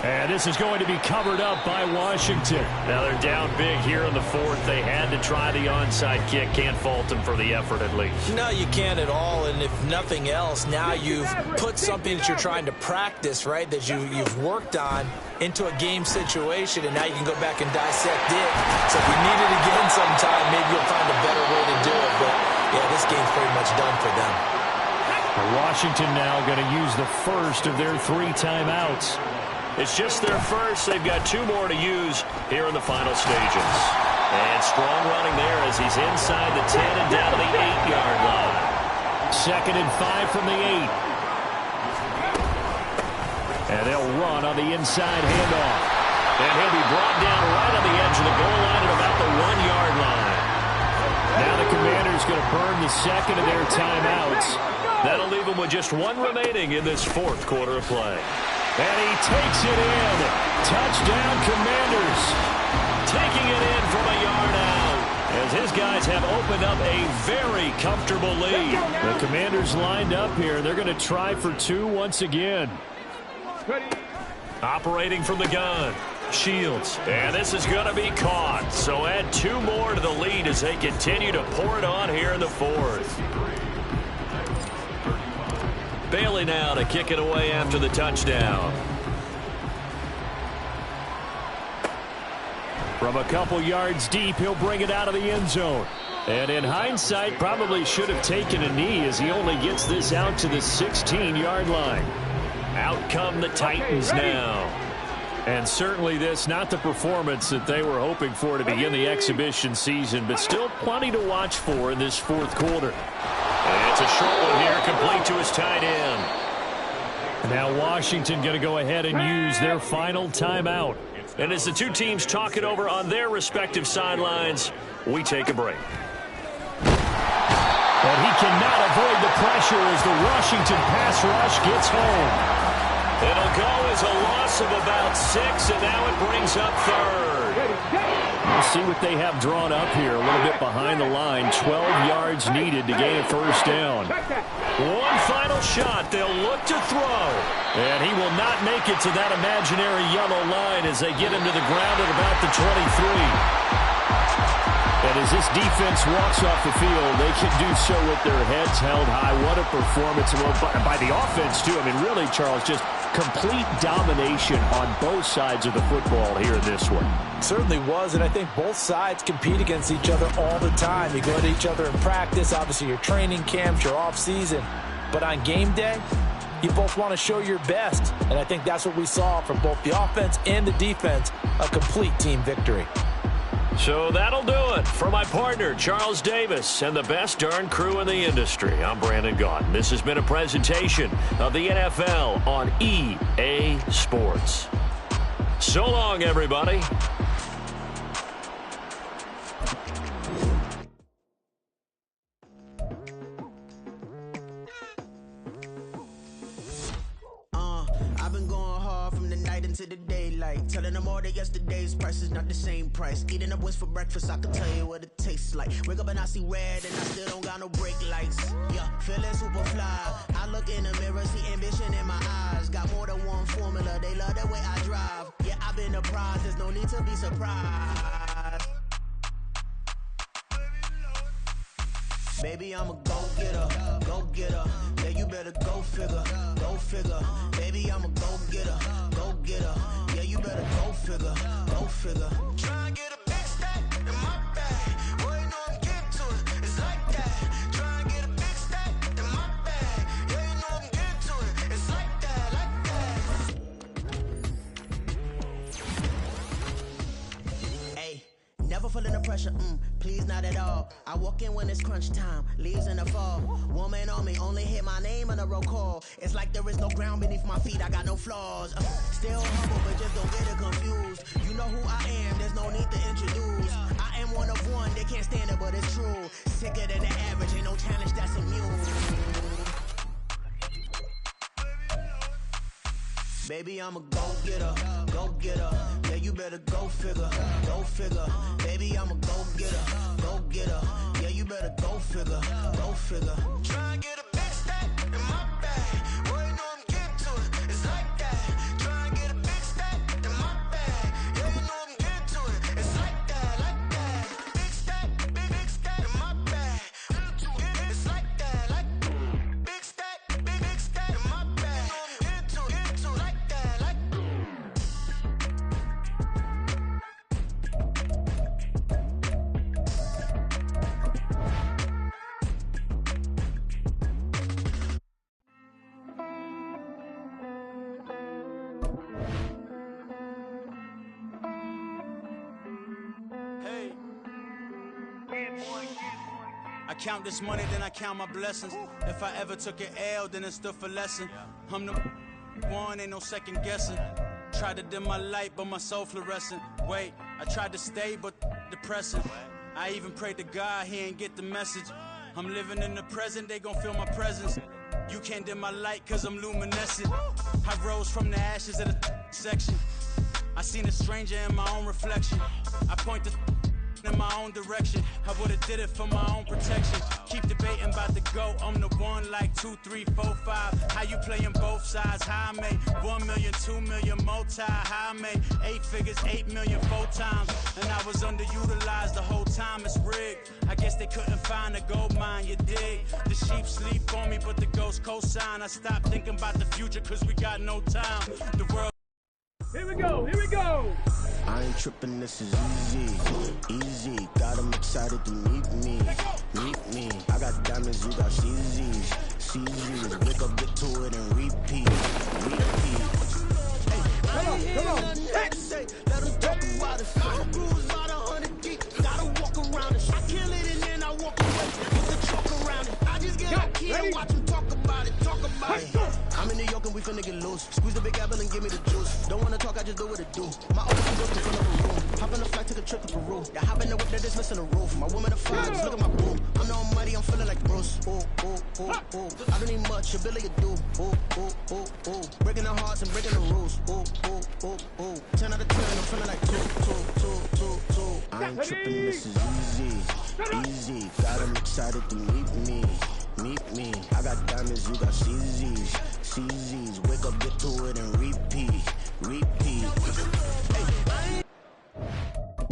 And this is going to be covered up by Washington. Now they're down big here in the 4th. They had to try the onside kick. Can't fault them for the effort at least. No, you can't at all. And if nothing else, now you've put something that you're trying to practice, right, that you've worked on into a game situation, and now you can go back and dissect it. So if you need it again sometime, maybe you'll find a better way to do it. But, yeah, this game's pretty much done for them. Washington now going to use the first of their 3 timeouts. It's just their first. They've got 2 more to use here in the final stages. And strong running there as he's inside the 10 and down to the 8-yard line. 2nd and 5 from the 8. And they'll run on the inside handoff. And he'll be brought down right on the edge of the goal line at about the 1-yard line. Now Commanders going to burn the second of their timeouts. That'll leave them with just one remaining in this fourth quarter of play. And he takes it in. Touchdown, Commanders. Taking it in from a yard out, as his guys have opened up a very comfortable lead. The Commanders lined up here. They're going to try for two once again. Operating from the gun. Shields. And this is going to be caught. So add two more to the lead as they continue to pour it on here in the fourth. Bailey now to kick it away after the touchdown. From a couple yards deep, he'll bring it out of the end zone. And in hindsight, probably should have taken a knee as he only gets this out to the 16-yard line. Out come the Titans now. And certainly this, not the performance that they were hoping for to begin the exhibition season, but still plenty to watch for in this fourth quarter. And it's a short one here, complete to his tight end. Now Washington going to go ahead and use their final timeout. And as the two teams talk it over on their respective sidelines, we take a break. And he cannot avoid the pressure as the Washington pass rush gets home. It'll go as a loss of about 6, and now it brings up third. We'll see what they have drawn up here. A little bit behind the line. 12 yards needed to gain a first down. One final shot. They'll look to throw. And he will not make it to that imaginary yellow line as they get him to the ground at about the 23. And as this defense walks off the field, they can do so with their heads held high. What a performance by the offense, too. I mean, really, Charles, just complete domination on both sides of the football here in this one. Certainly was, and I think both sides compete against each other all the time. You go to each other in practice, obviously your training camps, your off-season. But on game day, you both want to show your best. And I think that's what we saw from both the offense and the defense, a complete team victory. So that'll do it for my partner, Charles Davis, and the best darn crew in the industry. I'm Brandon Gaudin. This has been a presentation of the NFL on EA Sports. So long, everybody. I've been going hard from the night into the daylight, telling them all that yesterday's price is not the same price. Eating up what's for breakfast, I can tell you what it tastes like. Wake up and I see red and I still don't got no brake lights. Yeah, feeling super fly. I look in the mirror, see ambition in my eyes. Got more than one formula, they love the way I drive. Yeah, I've been a prize, there's no need to be surprised. Baby, I'm a go-getter, go-getter. Yeah, you better go figure, go figure. Baby, I'm a go-getter, go-getter. Yeah, you better go figure, go figure. Try and get a big stack in my bag. Boy, you know I'm getting to it, it's like that. Try and get a big stack in my bag. Yeah, you know I'm getting to it, it's like that, like that. Hey, never feeling the pressure, please not at all. I walk in when it's crunch time, leaves in the fall. Woman on me, only hit my name on a roll call. It's like there is no ground beneath my feet, I got no flaws. Still humble, but just don't get it confused. You know who I am, there's no need to introduce. I am one of one, they can't stand it, but it's true. Sicker than the average, ain't no challenge that's immune. Baby, I'm a go-getter, go-getter. Yeah, you better go figure, go figure. Baby, I'm a go-getter, go-getter. Yeah, you better go figure, go figure. Try and get a big stack in my bag. Boy, you know I'm getting to it, it's like that. Try and get a big stack in my bag. Yeah, you know I'm getting to it, it's like that, like that. Big stack in my bag. It's like that, like big stack in my bag. Get to it, like that, like. I count this money, then I count my blessings. If I ever took an L, then it stood for lesson. I'm the one, ain't no second guessing. Tried to dim my light, but my soul fluorescent. Wait, I tried to stay, but depressing. I even prayed to God, he ain't get the message. I'm living in the present, they gon' feel my presence. You can't dim my light, cause I'm luminescent. I rose from the ashes of the section. I seen a stranger in my own reflection. I point the in my own direction. I would've did it for my own protection. Keep debating about the GOAT. I'm the one like 2, 3, 4, 5. How you playing both sides? How I made 1 million, 2 million, multi. How I made 8 figures, 8 million, 4 times. And I was underutilized the whole time. It's rigged. I guess they couldn't find a gold mine, you dig? The sheep sleep on me, but the ghost cosign. I stopped thinking about the future, cause we got no time. The world. Here we go, here we go. I ain't tripping, this is easy, easy. Got 'em excited to meet me, meet me. I got diamonds, you got CZs, CZs. Wake up, get to it and repeat, repeat. Hey, I ain't hear nothing to say. Let them talk about it. My bruise about 100 deep. Gotta walk around it. I kill it and then I walk away. Put the chalk around it. I just get up here and watch them talk about it, talk about it. I'm in New York and we finna get loose. Squeeze the big apple and give me the juice. Don't wanna talk, I just do what it do. My old friends go to fill up a room. Hop on the flight, take a trip to Peru. Yeah, hop in the whip, they're just missing the roof. My woman a five, just look at my boo. I'm no money, I'm feeling like Bruce. Ooh, ooh, ooh, ooh. I don't need much, your Billy you do. Ooh, ooh, ooh, ooh. Breaking the hearts and breaking the rules. Ooh, ooh, ooh, ooh. 10 out of 10, I'm feeling like 2, 2, 2, 2, 2. I ain't tripping, this is easy, easy. Got 'em excited to meet me, meet me. I got diamonds, you got CZs, CZs. Wake up, get to it and repeat, repeat. Hey, I ain't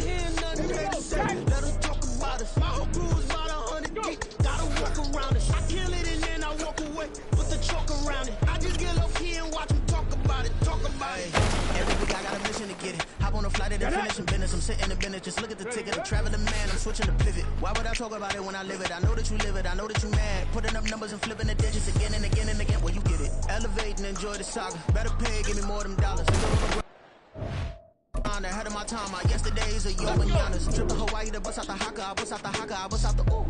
hear nothing they say. Let 'em talk about it. My whole crew is about 100 deep. Gotta walk around it. I kill it and then I walk away. Put the chalk around it. I just get up here and watch them talk about it, talk about it. Every week I got a mission to get it. Hop on a flight and finishing business. I'm sitting in business, just look at the ticket. I'm traveling man, I'm switching to pivot. Why would I talk about it when I live it? I know that you live it, I know that you mad. Putting up numbers and flipping the digits again and again and again. Well, you get it. Elevate and enjoy the saga. Better pay, give me more of them dollars. Ahead of my time, my yesterdays are yo and Giannis. Trip to Hawaii to bust out the haka, I bust out the haka, I bust out the ooh.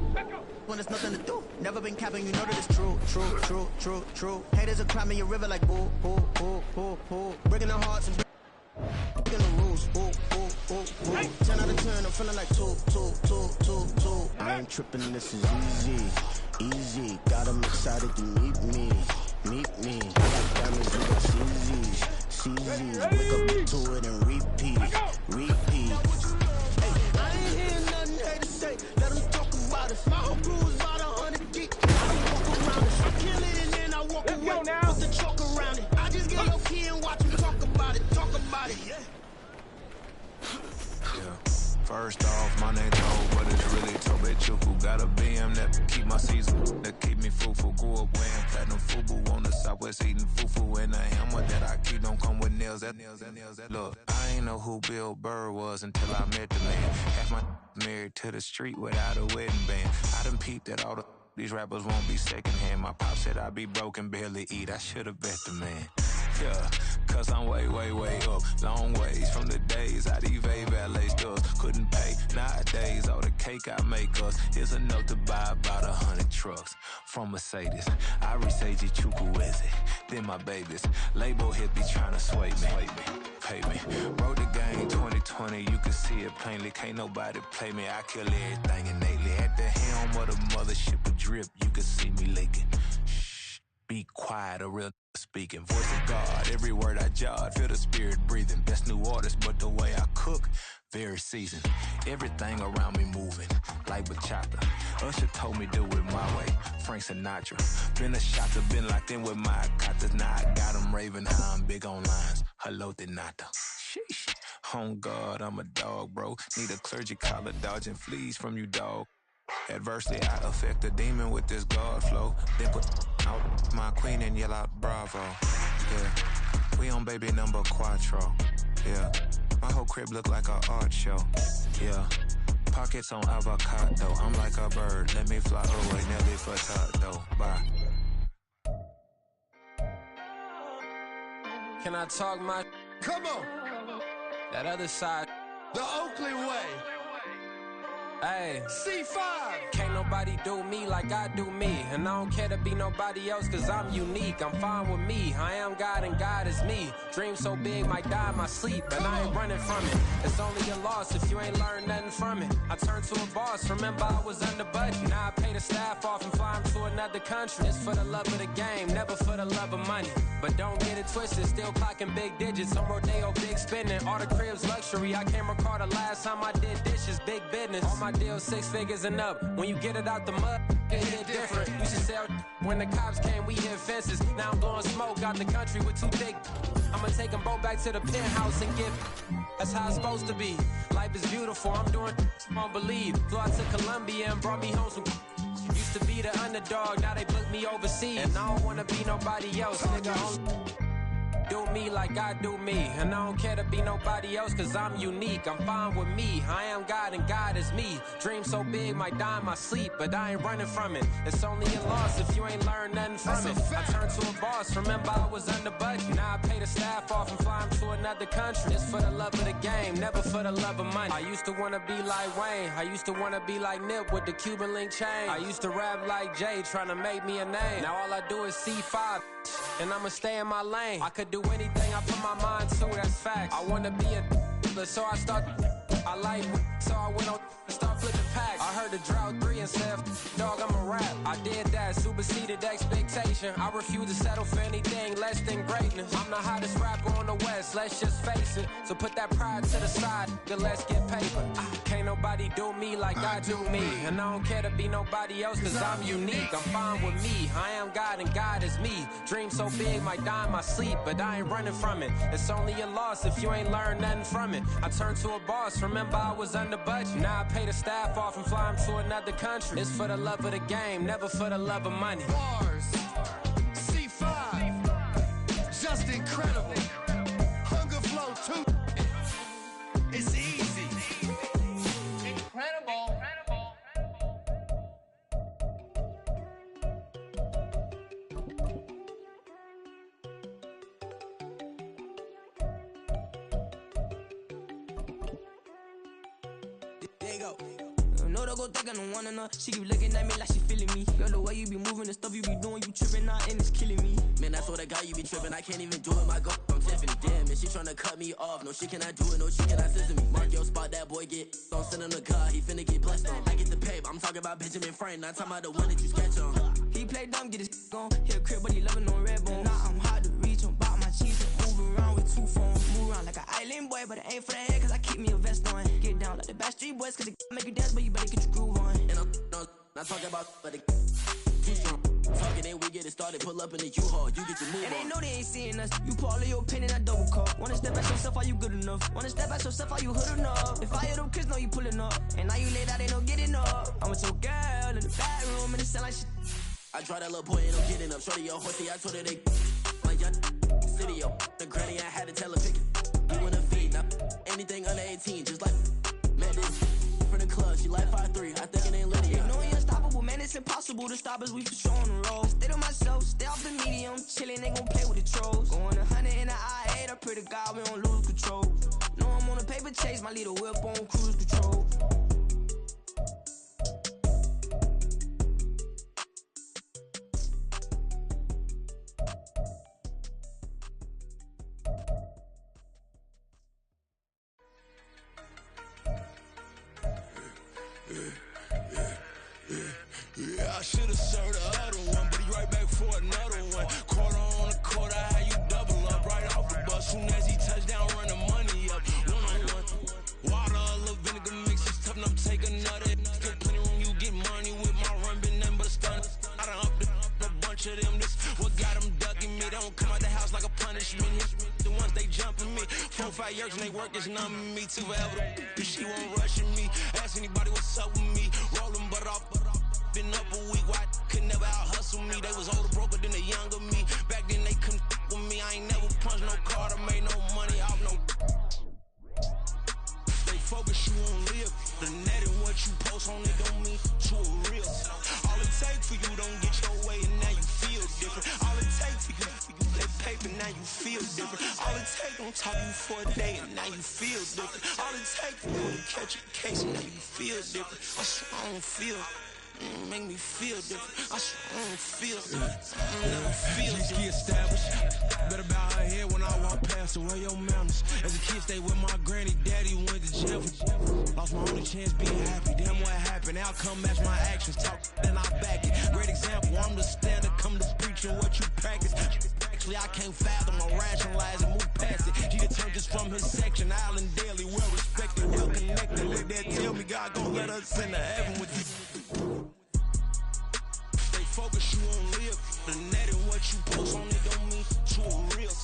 When there's nothing to do, never been capping, you know that it's true, true, true, true, true. Haters are climbing your river like ooh, ooh, ooh, ooh, ooh. Breaking their hearts and breaking the rules, ooh, ooh, ooh, ooh. 10 out of 10, I'm feeling like 2, 2, 2, 2, 2. I ain't tripping, this is easy, easy. Got 'em excited to meet me, meet me. I got diamonds, you got CZs, CZs. Wake up, get to it and repeat, repeat. Hey, I ain't hear nothing they to say. Let them talk about it. My whole crew is about 100 deep. I walk around it. I kill it and then I walk away. Put the chalk around it. I just get up here and watch them talk about it, talk about it. Yeah. First off, my name Toe, but it's really Tobe Chuku. Got a BM that keep my season, that keep me fufu. Grew up wearing platinum fubu on the southwest eating fufu. And the hammer that I keep don't come with nails. That look, I ain't know who Bill Burr was until I met the man. Half my married to the street without a wedding band. I done peeped that all these rappers won't be secondhand. My pop said I'd be broke and barely eat. I should've bet the man. Yeah, cause I'm way, way, way up. Long ways from the days I these valet stores couldn't pay. Nowadays, all the cake I make us is enough to buy about 100 trucks from Mercedes. I resage Chukwueze, then my babies. Label hit be trying to sway me, pay me. Wrote the game 2020, you can see it plainly. Can't nobody play me, I kill everything innately. At the helm of the mothership of drip, you can see me leaking. Shh, be quiet, a real speaking. Voice of God, every word I jot, feel the spirit breathing. Best new artist, but the way I cook, very seasoned. Everything around me moving, like bachata. Usher told me do it my way, Frank Sinatra. Been a shotter, been locked in with my katas. Now I got them raving how I'm big on lines. Hello, Denata. Sheesh. On God, I'm a dog, bro. Need a clergy collar, dodging fleas from you, dog. Adversely, I affect a demon with this God flow. Then put out my queen and yell out bravo. Yeah, we on baby number quattro. Yeah, my whole crib look like an art show. Yeah, pockets on avocado. I'm like a bird, let me fly away. Nelly Furtado, bye. Can I talk my? Come on, That other side. the Oakland way. Hey, C5. can't nobody nobody do me like I do me. And I don't care to be nobody else, cause I'm unique. I'm fine with me. I am God and God is me. Dream so big, might die in my sleep, and I ain't running from it. It's only a loss if you ain't learned nothing from it. I turned to a boss, remember I was under budget. Now I pay the staff off and fly them to another country. It's for the love of the game, never for the love of money. But don't get it twisted, still clocking big digits. On Rodeo, big spending, all the cribs luxury. I can't recall the last time I did dishes, big business. All my deals 6 figures and up. When you get it out the mud, it hit different. You should sell when the cops came, we hit fences. Now I'm blowing smoke out the country with 2 thick. I'ma take them both back to the penthouse and give. That's how it's supposed to be. Life is beautiful, I'm doing won't believe. Flew out to Colombia and brought me home some. Used to be the underdog, now they book me overseas. And I don't wanna be nobody else, nigga. Do me like I do me. And I don't care to be nobody else, cause I'm unique. I'm fine with me. I am God and God is me. Dream so big, might die in my sleep, but I ain't running from it. It's only a loss if you ain't learned nothing from it. I turned to a boss, remember I was under budget. Now I pay the staff off and fly them to another country. It's for the love of the game, never for the love of money. I used to wanna be like Wayne. I used to wanna be like Nip with the Cuban link chain. I used to rap like Jay, trying to make me a name. Now all I do is C5, and I'ma stay in my lane. I could do anything I put my mind to, that's facts. I wanna be a so I start. I like so I went on and start flipping packs. I heard the drought 3 and said, dog, I'm a rap. I did that, superseded expectation. I refuse to settle for anything less than greatness. I'm the hottest rapper on the West, let's just face it. So put that pride to the side, then let's get paper. Can't nobody do me like I do me. And I don't care to be nobody else, cause I'm unique. I'm fine with me. I am God and God is me. Dream so big, might die in my sleep, but I ain't running from it. It's only a loss if you ain't learned nothing from it. I turned to a boss, remember I was under budget. Now I pay the staff off and fly them to another country. It's for the love of the game, never for the love of money. Bars, C5, just incredible. Hunger flow too. It's easy. Incredible. There you go. No, don't go think I don't wanna know. She keep looking at me like she feeling me. Girl, the way you be moving, the stuff you be doing, you tripping out and it's killing me. Man, that's what I got, you be tripping. I can't even do it, my go from Tiffany. Damn, and she tryna cut me off. No, she cannot do it, no, she cannot listen to me. Mark your spot, that boy get. Don't send him to God, he finna get blessed on. I get the pay, I'm talking about Benjamin Franklin, not talking about the one that you sketch on. He play dumb, get his gone. He a crib, but he loving on red bone. Now I'm hard to reach, I'm about my cheese and move around with 2 phones. Move around like an island boy, but it ain't for the head, cause I keep me a vest on. Get down like the Backstreet Boys, cause it make you dance, but you better get your groove on. And I'm not talking about, but it too strong. Talking and we get it started, pull up in the U-Haul, you get your move and on. And they know they ain't seeing us, you pull all of your opinion, I double call. Wanna step at yourself, are you good enough? Wanna step at yourself, are you hood enough? If I hear them kids, know you pulling up. And now you laid out, they don't get enough. I'm with your girl in the bedroom, and it sound like shit. I draw that little boy, and I'm getting up. Shorty, your horsey, I told her they my young city, yo. The granny, I had to tell her pick it. You wanna feed, now anything under 18, just like met this from the club, she like 5'3", I think it ain't Lydia. You know you're unstoppable, man, it's impossible to stop us, we for sure on the road. Stay to myself, stay off the medium, chillin', they gon' play with the trolls. Going 100 in the I-8, I pray to God we don't lose control. Know I'm on a paper chase, my little whip on cruise control. Yeah, I should've served the other one, but he right back for another one. Quarter on the quarter, how you double up right off the bus. Soon as he touch down, run the money up. 1-on-1. Water, a little vinegar mix, it's tough enough, take another. Get plenty room, you get money with my run, been nothing but a stun. I done up a bunch of them, this what got them ducking me. They don't come out the house like a punishment. The ones they jumping me. 4 or 5 years and they work is numbing me. Too forever, she won't rushing me. Ask anybody what's up with me. Rolling butt off. Been up a week, why could never out hustle me? They was older, broker than the younger me. Back then they couldn't with me. I ain't never punched no card or made no money off no. They focus you on live. The net and what you post on it don't mean to a real. All it take for you don't get your way and now you feel different. All it take for you that paper, now you feel different. All it take don't talk you for a day and now you feel different. All it take for you to catch a case and now you feel different. I swear I don't feel. make me feel different. I don't feel never feel different. Get established. Better bow her head when I walk past her. Where your manners? As a kid, stayed with my granny. Daddy went to jail for lost my only chance being happy. Damn, what happened? Outcome match my actions. Talk and I back it. Great example. I'm the standard. Come to preaching what you practice. Actually, I can't fathom or rationalize and move past it. He turned this from his section. Island Daily, well respected, well connected. Let that tell me God gon' let us into heaven with you. Stay focused, you won't live. The net and what you post on it don't mean to a real.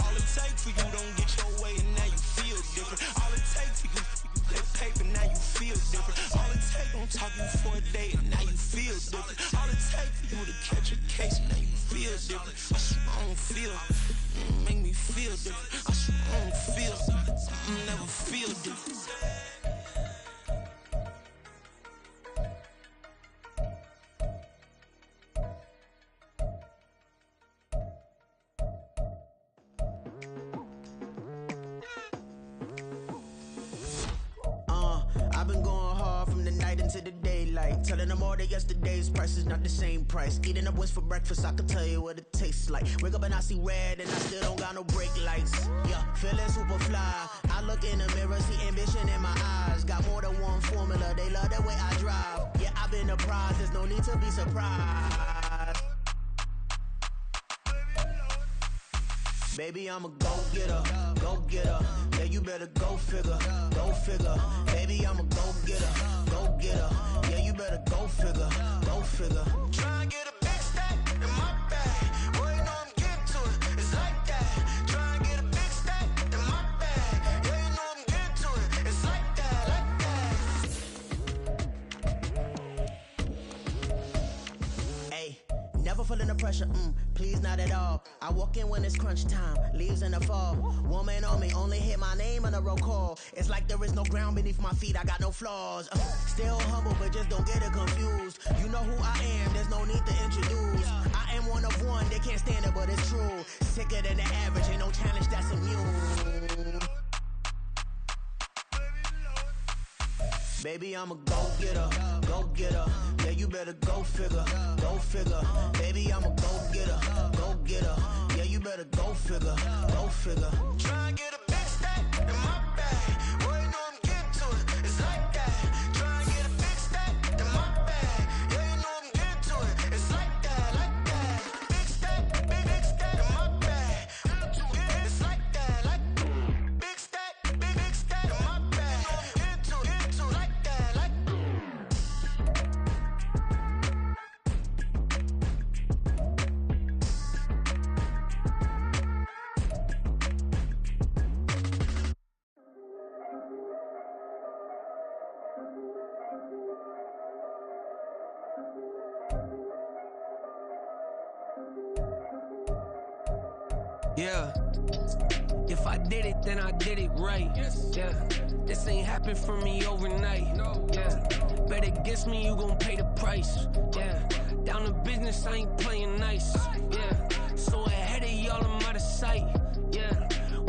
All it takes for you don't get your way and now you feel different. All it takes for you that paper, now you feel different. All it takes don't talk you for a day and now you feel different. All it takes for you to catch a case and now you feel different. I don't feel, make me feel different. I don't feel, never feel different. I've been going hard from the night into the daylight. Telling them all that yesterday's price is not the same price. Eating up wings for breakfast, I can tell you what it tastes like. Wake up and I see red and I still don't got no brake lights. Yeah, feeling super fly. I look in the mirror, see ambition in my eyes. Got more than one formula, they love the way I drive. Yeah, I've been apprised, there's no need to be surprised. Baby, I'm a go-getter, go-getter. Yeah, you better go figure, go figure. Baby, I'm a go-getter, go-getter. Yeah, you better go figure, go figure. Try and get a big stack in my bag. Boy, you know I'm getting to it. It's like that. Try and get a big stack in my bag. Yeah, you know I'm getting to it. It's like that, like that. Hey, never feeling the pressure, please not at all. I walk in when it's crunch time, leaves in the fall. Woman on me, only hit my name on a roll call. It's like there is no ground beneath my feet, I got no flaws. Still humble, but just don't get it confused. You know who I am, there's no need to introduce. I am one of one, they can't stand it, but it's true. Sicker than the average, ain't no challenge that's immune. Baby, I'm a go-getter, go-getter. Yeah, you better go figure, go figure. Baby, I'm a go-getter, go-getter. Yeah, you better go figure, go figure. Try and get a big stack in my bag. Boy, you know I'm getting to it. It's like that. Try and get a big stack in my bag. Yeah, you know I'm getting to it. It's like that, like that. Big stack, big stack in my bag. It's like that, like big stack in my bag. Get to it, like that, like. Yeah. If I did it, then I did it right. Yeah. This ain't happened for me overnight. Yeah. Bet against me, you gon' pay the price. Yeah. Down to business, I ain't playing nice. Yeah. So ahead of y'all, I'm out of sight. Yeah.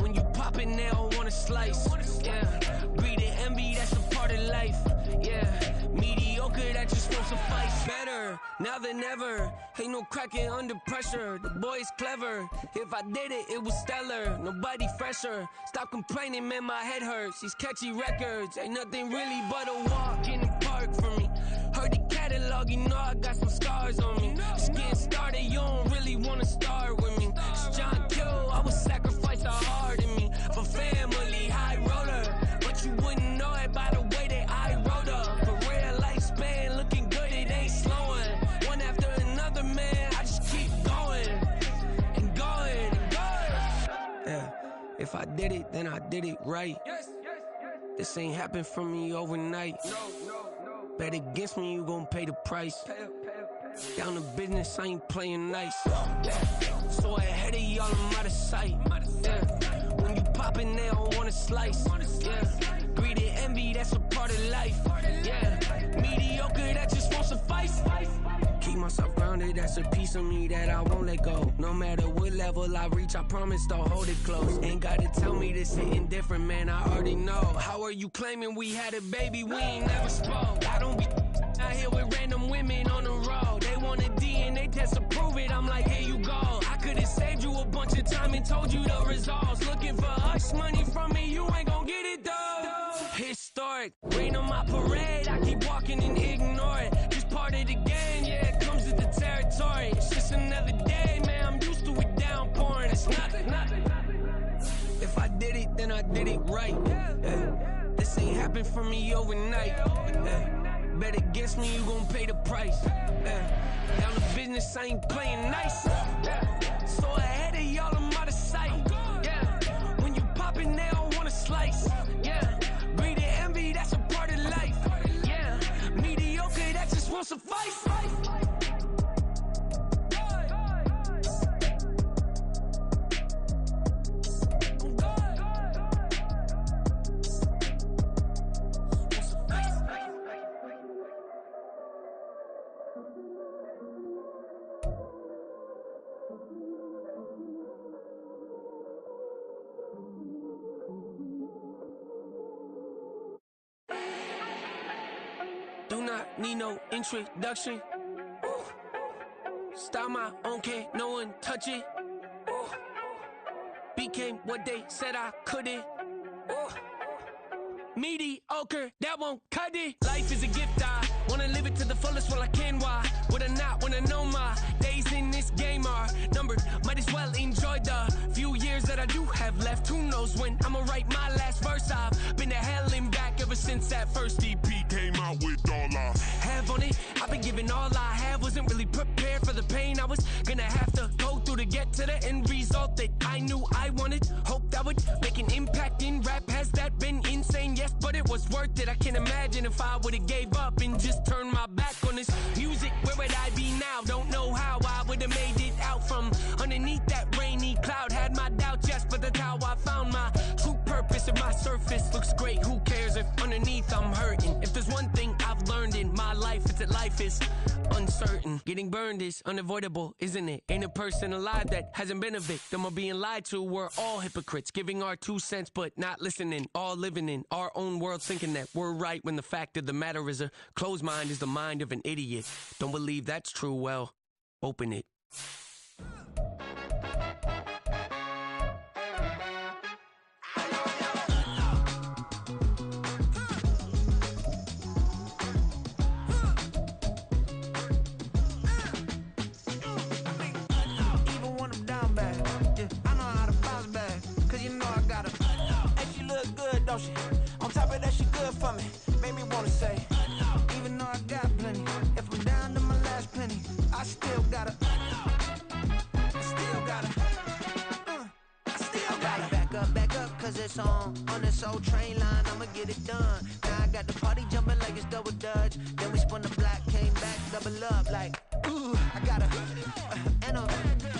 When you pop it, they don't wanna slice. Yeah. Greed and envy, that's a part of life. Yeah. Mediocre, that just won't suffice. Better now than ever. Ain't no cracking under pressure. The boy's clever. If I did it, it was stellar. Nobody fresher. Stop complaining, man, my head hurts. These catchy records ain't nothing really but a walk in the park for me. Heard the catalog, you know I got some scars on me. Just getting started, you don't really wanna start with me. It's John Kill, I would sacrifice a heart in me for family, high roller. But you wouldn't know it by the way that I wrote up. For real lifespan, looking good, it ain't slowing. One after another, man, I just keep going and going and going. Yeah, if I did it, then I did it right. This ain't happened for me overnight. Bet against me, you gon' pay the price. Down to business, I ain't playing nice. Yeah. So ahead of y'all, I'm out of sight. Yeah. When you poppin', they don't wanna slice. Yeah. Greed and envy, that's a part of life. Yeah. Mediocre, that just won't suffice. Keep myself grounded, that's a piece of me that I won't let go. No matter what level I reach, I promise to hold it close. Ain't gotta tell me this hitting different, man, I already know. How are you claiming we had a baby, we ain't never spoke? I don't be, I out here with random women on the road. They want a DNA test to prove it. I'm like, here you go. I could have saved you a bunch of time and told you the results. Looking for hush money from me, you ain't gon' get it though. Historic, rain on my parade. I keep walking and ignore it. Just part of the game, yeah, it comes with the territory. It's just another day, man. I'm used to it downpouring. It's nothing. If I did it, then I did it right. This ain't happened for me overnight. Bet against me, you gon' pay the price. Down the business, I ain't playing nice. So ahead of y'all, I'm out of sight. When you poppin', they don't wanna slice. Greed and envy, that's a part of life. Mediocre, that just won't suffice. Do not need no introduction. Ooh. Style my own, can't no one touch it. Ooh. Became what they said I couldn't. Ooh. Mediocre, that won't cut it. Life is a gift, I wanna live it to the fullest while I can. Why would I not wanna know my days in this game are numbered? Might as well enjoy the few years that I do have left. Who knows when I'ma write my last verse? I've been to hell and back ever since that first EP came out with all I have on it. I've been giving all I have, wasn't really prepared for the pain I was gonna have to go through to get to the end result that I knew I wanted. Hope that would make an impact in rap. Has that been insane? Yes, but it was worth it. I can't imagine if I would've gave up and just turned my back on this music. Where would I be now? Don't know how I would've made it out from underneath that rainy cloud. Had my doubts, yes, but that's how I found my true purpose. If my surface looks great, who cares if underneath I'm hurting? If there's one thing I've learned in my life, it's that life is uncertain. Getting burned is unavoidable, isn't it? Ain't a person alive that hasn't been a victim of being lied to. We're all hypocrites, giving our 2 cents but not listening. All living in our own world, thinking that we're right when the fact of the matter is a closed mind is the mind of an idiot. Don't believe that's true? Well, open it. Don't she? On top of that, she good for me. Made me wanna say, even though I got plenty, if I'm down to my last penny, I still gotta. Back up, cause it's on this old train line, I'ma get it done. Now I got the party jumping like it's double dutch. Then we spun the block, came back, double up, like, ooh, I got a,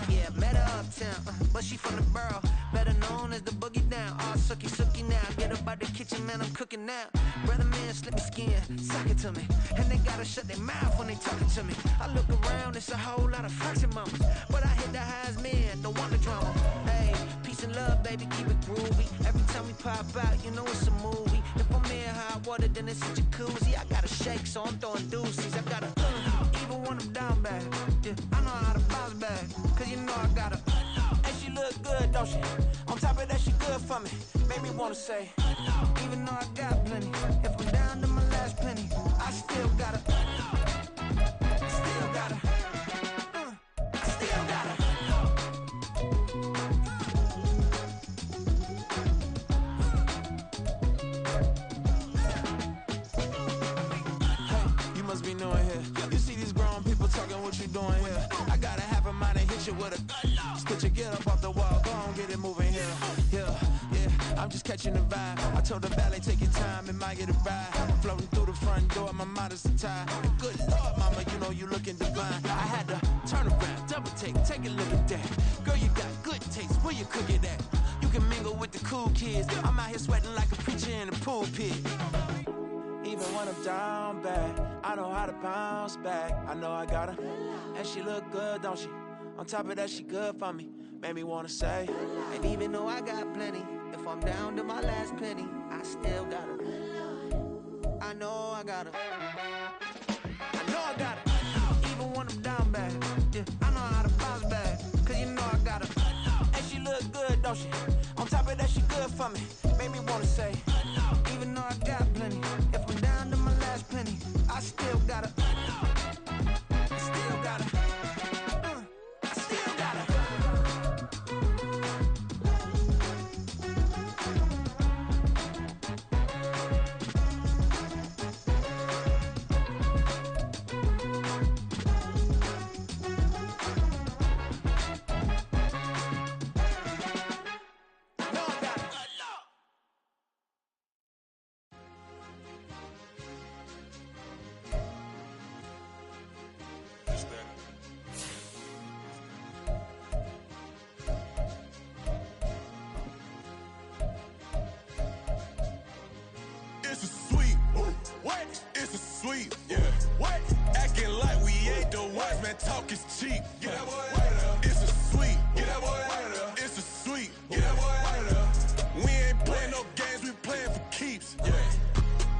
yeah, met her uptown, but she from the borough, better known as the boogie down. All sookie now, get up out the kitchen, man, I'm cooking now. Brother man, slip me skin, suck it to me, and they gotta shut their mouth when they talking to me. I look around, it's a whole lot of flirting mamas, but I hit the highs, man, don't want the drama. Hey, peace and love, baby, keep it groovy. Every time we pop out, you know it's a movie. If I'm in hot water, then it's a jacuzzi. I gotta shake, so I'm throwing deuces. I gotta, even when I'm down bad, yeah, I know how to bounce back, cause you know I gotta, and she look good, don't she? On top of that, she good for me. Made me wanna say, even though I got plenty, if I'm down to my last penny, I still gotta, still gotta, I still gotta. Be knowing here. You see these grown people talking, what you doing here? I gotta have a mind and hit you with a stitch you get up off the wall, go on, get it moving here. Yeah, I'm just catching the vibe. I told the valet, take your time, it might get a ride. Floating through the front door, my mind is tied. Good Lord, mama, you know you looking divine. I had to turn around, double take a look at that. Girl, you got good taste, where you cook it at? You can mingle with the cool kids. I'm out here sweating like a preacher in a pulpit. Even when I'm down bad, I know how to bounce back. I know I got her, and she look good, don't she? On top of that, she good for me. Made me wanna say, and even though I got plenty, if I'm down to my last penny, I still got her. I know I got her. bounce back, cause you know I got her. And she look good, don't she? On top of that, she good for me. Made me wanna say, even though I got plenty, if I'm down to my last penny, I still got her. I still got her. I still got her. It's a sweep. What? It's a sweep. Yeah. What? Acting like we ain't the ones, man. Talk is cheap. Get that boy out of there. It's a sweep. Get that boy out of there. It's a sweep. Get that boy out of there. We ain't playing no games, we playing for keeps. Yeah.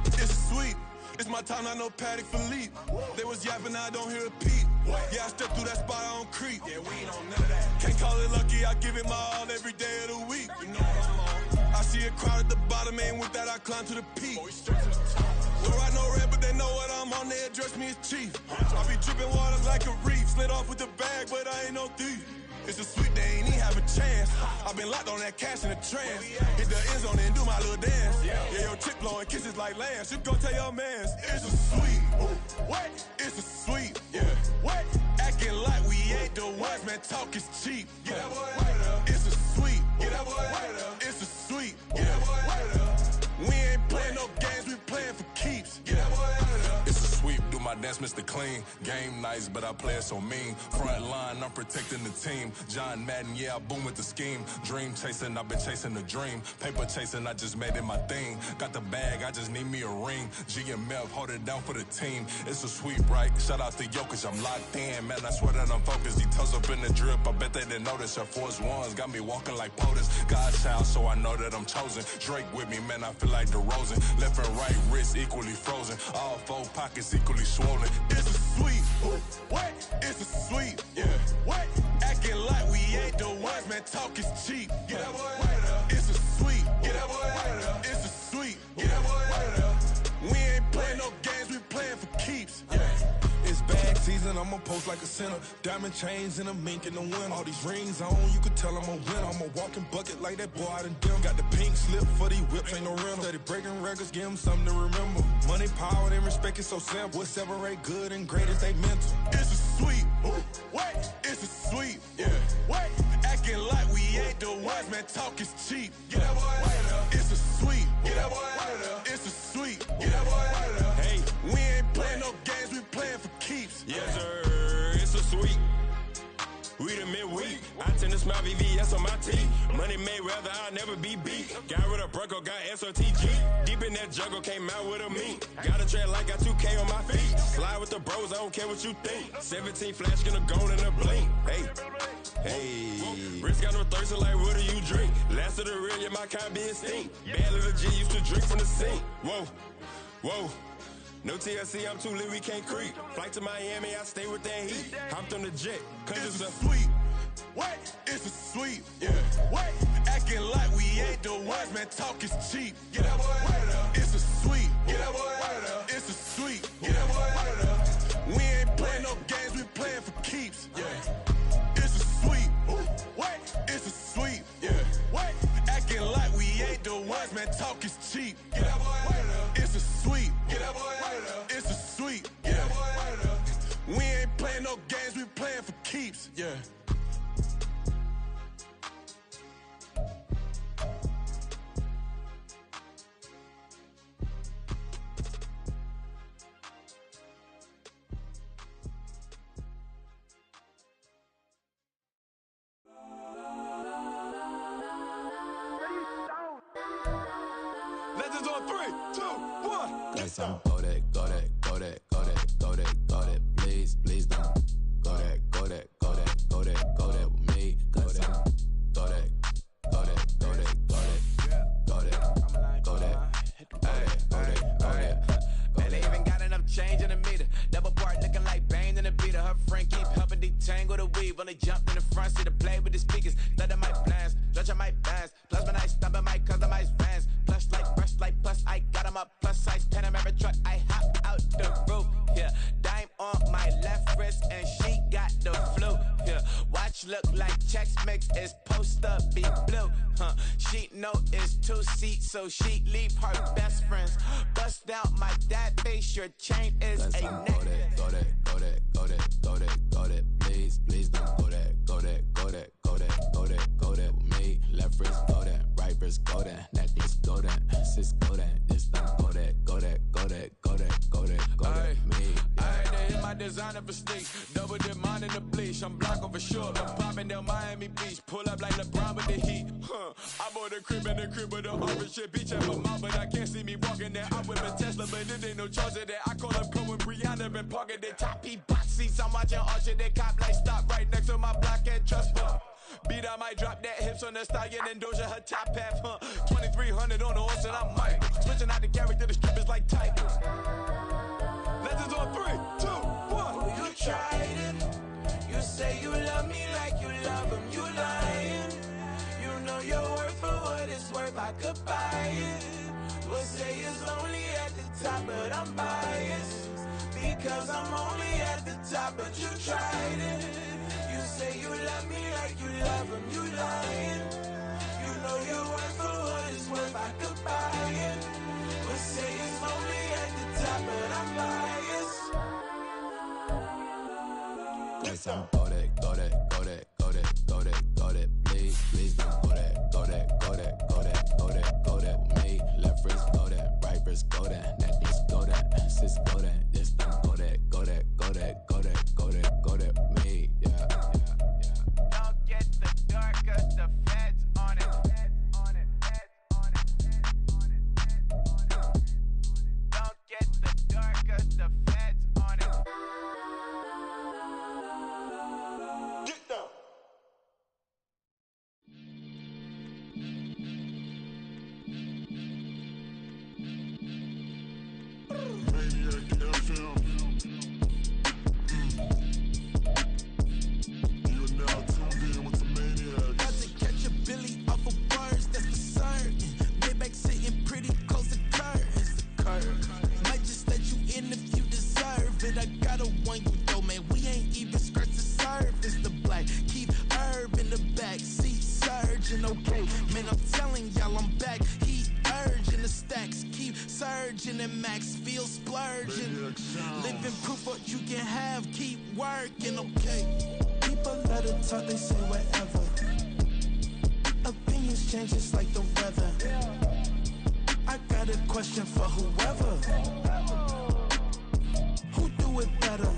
It's a sweep. It's my time, I know Patty Philippe. They was yapping, I don't hear a peep. Yeah, I stepped through that spot, I don't creep. Yeah, we ain't on none of that. Can't call it lucky, I give it my all every day of the week. You know what I'm on. I see a crowd at the bottom, and with that I climb to the peak. We're right no red, but they know what I'm on, they address me as chief. I be dripping water like a reef, slid off with the bag, but I ain't no thief. It's a sweet, they ain't even have a chance. I've been locked on that cash in a trance. Hit the end zone and do my little dance. Yeah, your chick blowing kisses like lambs. You go tell your mans, it's a sweet. What? It's a sweet. Yeah. What? Acting like we ain't the ones, man. Talk is cheap. Get that boy out of there. It's a sweet. Get that boy out of there. It's a sweet. Get that boy out of there. We ain't playing no games, we playing for keeps. Get that boy out of there. It's a sweep, do my dance, Mr. Clean. Game nice, but I play it so mean. Front line, I'm protecting the team. John Madden, yeah, I boom with the scheme. Dream chasing, I've been chasing the dream. Paper chasing, I just made it my thing. Got the bag, I just need me a ring. GMF, hold it down for the team. It's a sweep, right? Shout out to Jokic, I'm locked in. Man, I swear that I'm focused. He toes up in the drip, I bet they didn't notice. Air Force Ones got me walking like POTUS. God's child, so I know that I'm chosen. Drake with me, man, I feel like DeRozan. Left and right wrist equally frozen. All four pockets equally swollen. It's a sweep. What? It's a sweep. Yeah. What? Acting like we ain't the ones, man. Talk is cheap. Get that boy out of there. It's a sweep. Get that boy out of there. It's a sweep. Get that boy out of there. We ain't playing no games, we playing for keeps. Yeah. It's bag season, I'ma post like a sinner. Diamond chains and a mink in the wind. All these rings on, you could tell I'm a winner. I'm a walking bucket like that boy out in dim. Got the pink slip for these whips, ain't no rental. Steady breaking records, give them something to remember. Money, power, and respect is so simple. What separate good and great is they mental. It's a sweep. What? It's a sweep. Yeah. What? Acting like we ain't the ones, man. Talk is cheap. Get that boy out of there. It's a sweep. Get that boy out of there. It's a sweep. Get that boy out of there. Hey, we ain't playing no games, we playing for keeps. Yes, sir. It's a sweep. We the midweek. I tend to smile VVS on my teeth. Money made rather I'll never be beat. Got rid of Bronco, got SOTG. Deep in that jungle, came out with a meat. Got a tread like got 2K on my feet. Slide with the bros, I don't care what you think. 17 flash, gonna go in a blink. Hey. Hey, Rich got no thirst, like what do you drink? Last of the real, yeah, my kind be extinct. Bad little G used to drink from the sink. Whoa, whoa. No TLC, I'm too lit, we can't creep. Flight to Miami, I stay with that heat. Hopped on the jet, cause it's a sweep. What? It's a sweep. Yeah. What? Acting like we ain't the ones, man. Talk is cheap. Get that boy out of there. It's a sweep. Get that boy out of there. It's a sweep. Get that boy out of there. We ain't playing no games, we playing for keeps. Yeah. It's a sweep. What? It's a sweep. Yeah. What? Acting like we ain't the ones, man. Talk is cheap. Get that boy out of there. It's a sweep. Get that boy out of there. It's a sweep. Get that boy out of there. We ain't playing no games, we playing for keeps. Yeah. Legends on 3, 2, 1. That's on go that, go that, go that, go that, go that, go that. Please, please don't. Go that, go that, go that, go that, go that with me. Go that, go that, go that, go that, go that, go that, go that. Man, they even got enough change in the meter. Double part looking like Bane in the beater. Her friend keep helping detangle the weave. On the they jumped in the front seat to play with the speakers. Study my plans, judge on my bands. Plus when I stumble my customized vans. Plush like brush like plus I got 'em up. Plus size Panamera truck, I hop out the roof. Yeah, dime on my left wrist and she got the flu. Yeah, watch look like Chex Mix is post up be blue. She know it's 2 seats, so she leave her best friends. Bust down my dad face, your chain is a neck. Go that, please don't go that, with me. Left wrist go that, right wrist go that, necklace go that, sis go that, this don't go that, me. I had to hit my designer for sneaks, double dip mine in the bleach. I'm blocking for sure, I'm popping down Miami Beach, pull up like LeBron with the heat. I bought a crib in the crib with the orange shit beach at my mouth, but I can't see me walking there. I whip a Tesla, but it ain't no charge of that. I call up Pro and Brianna been parking their top box seats. I'm watching Archer, they cop like stop right next to my block at Trust Bar. Beat I might drop that hips on the stallion and Doja her top half, 2300 on the horse and I'm Mike. Switching out the character, the strippers like Tigers. Legends on 3, 2, 1. You tried it. You say you love me like you love him. You lying. You know your worth for what it's worth. I could buy it. We'll say it's only at the top, but I'm biased. Because I'm only at the top, but you tried it. You say you love me like you love him. You lying. You know your worth for what it's worth. I could buy it. We'll say it's only at the top, but I'm biased. Yes, I'm go that, please don't go that, with me. Left wrist go that, right wrist go that, necklace go that, sis go that, this don't go that, with me. Yeah. Don't get the darker, the feds on it. Don't get the darker, the feds on it. Get down. Maniac MFL. You are now tuned in with the Maniac. About to catch a Billy off of words, that's for certain. Maybach sitting pretty close to curtains. The curve might just let you in if you deserve it. I gotta warn you though, man, we ain't even scratched the surface. The black keep herb in the back seat surging. Okay, man, I'm telling y'all I'm back. Heat urging the stacks keep surging and max feel splurging. Living proof what you can have, keep working. Okay, people let it talk, they say whatever. Opinions change just like the weather. I got a question for whoever. Who do it better?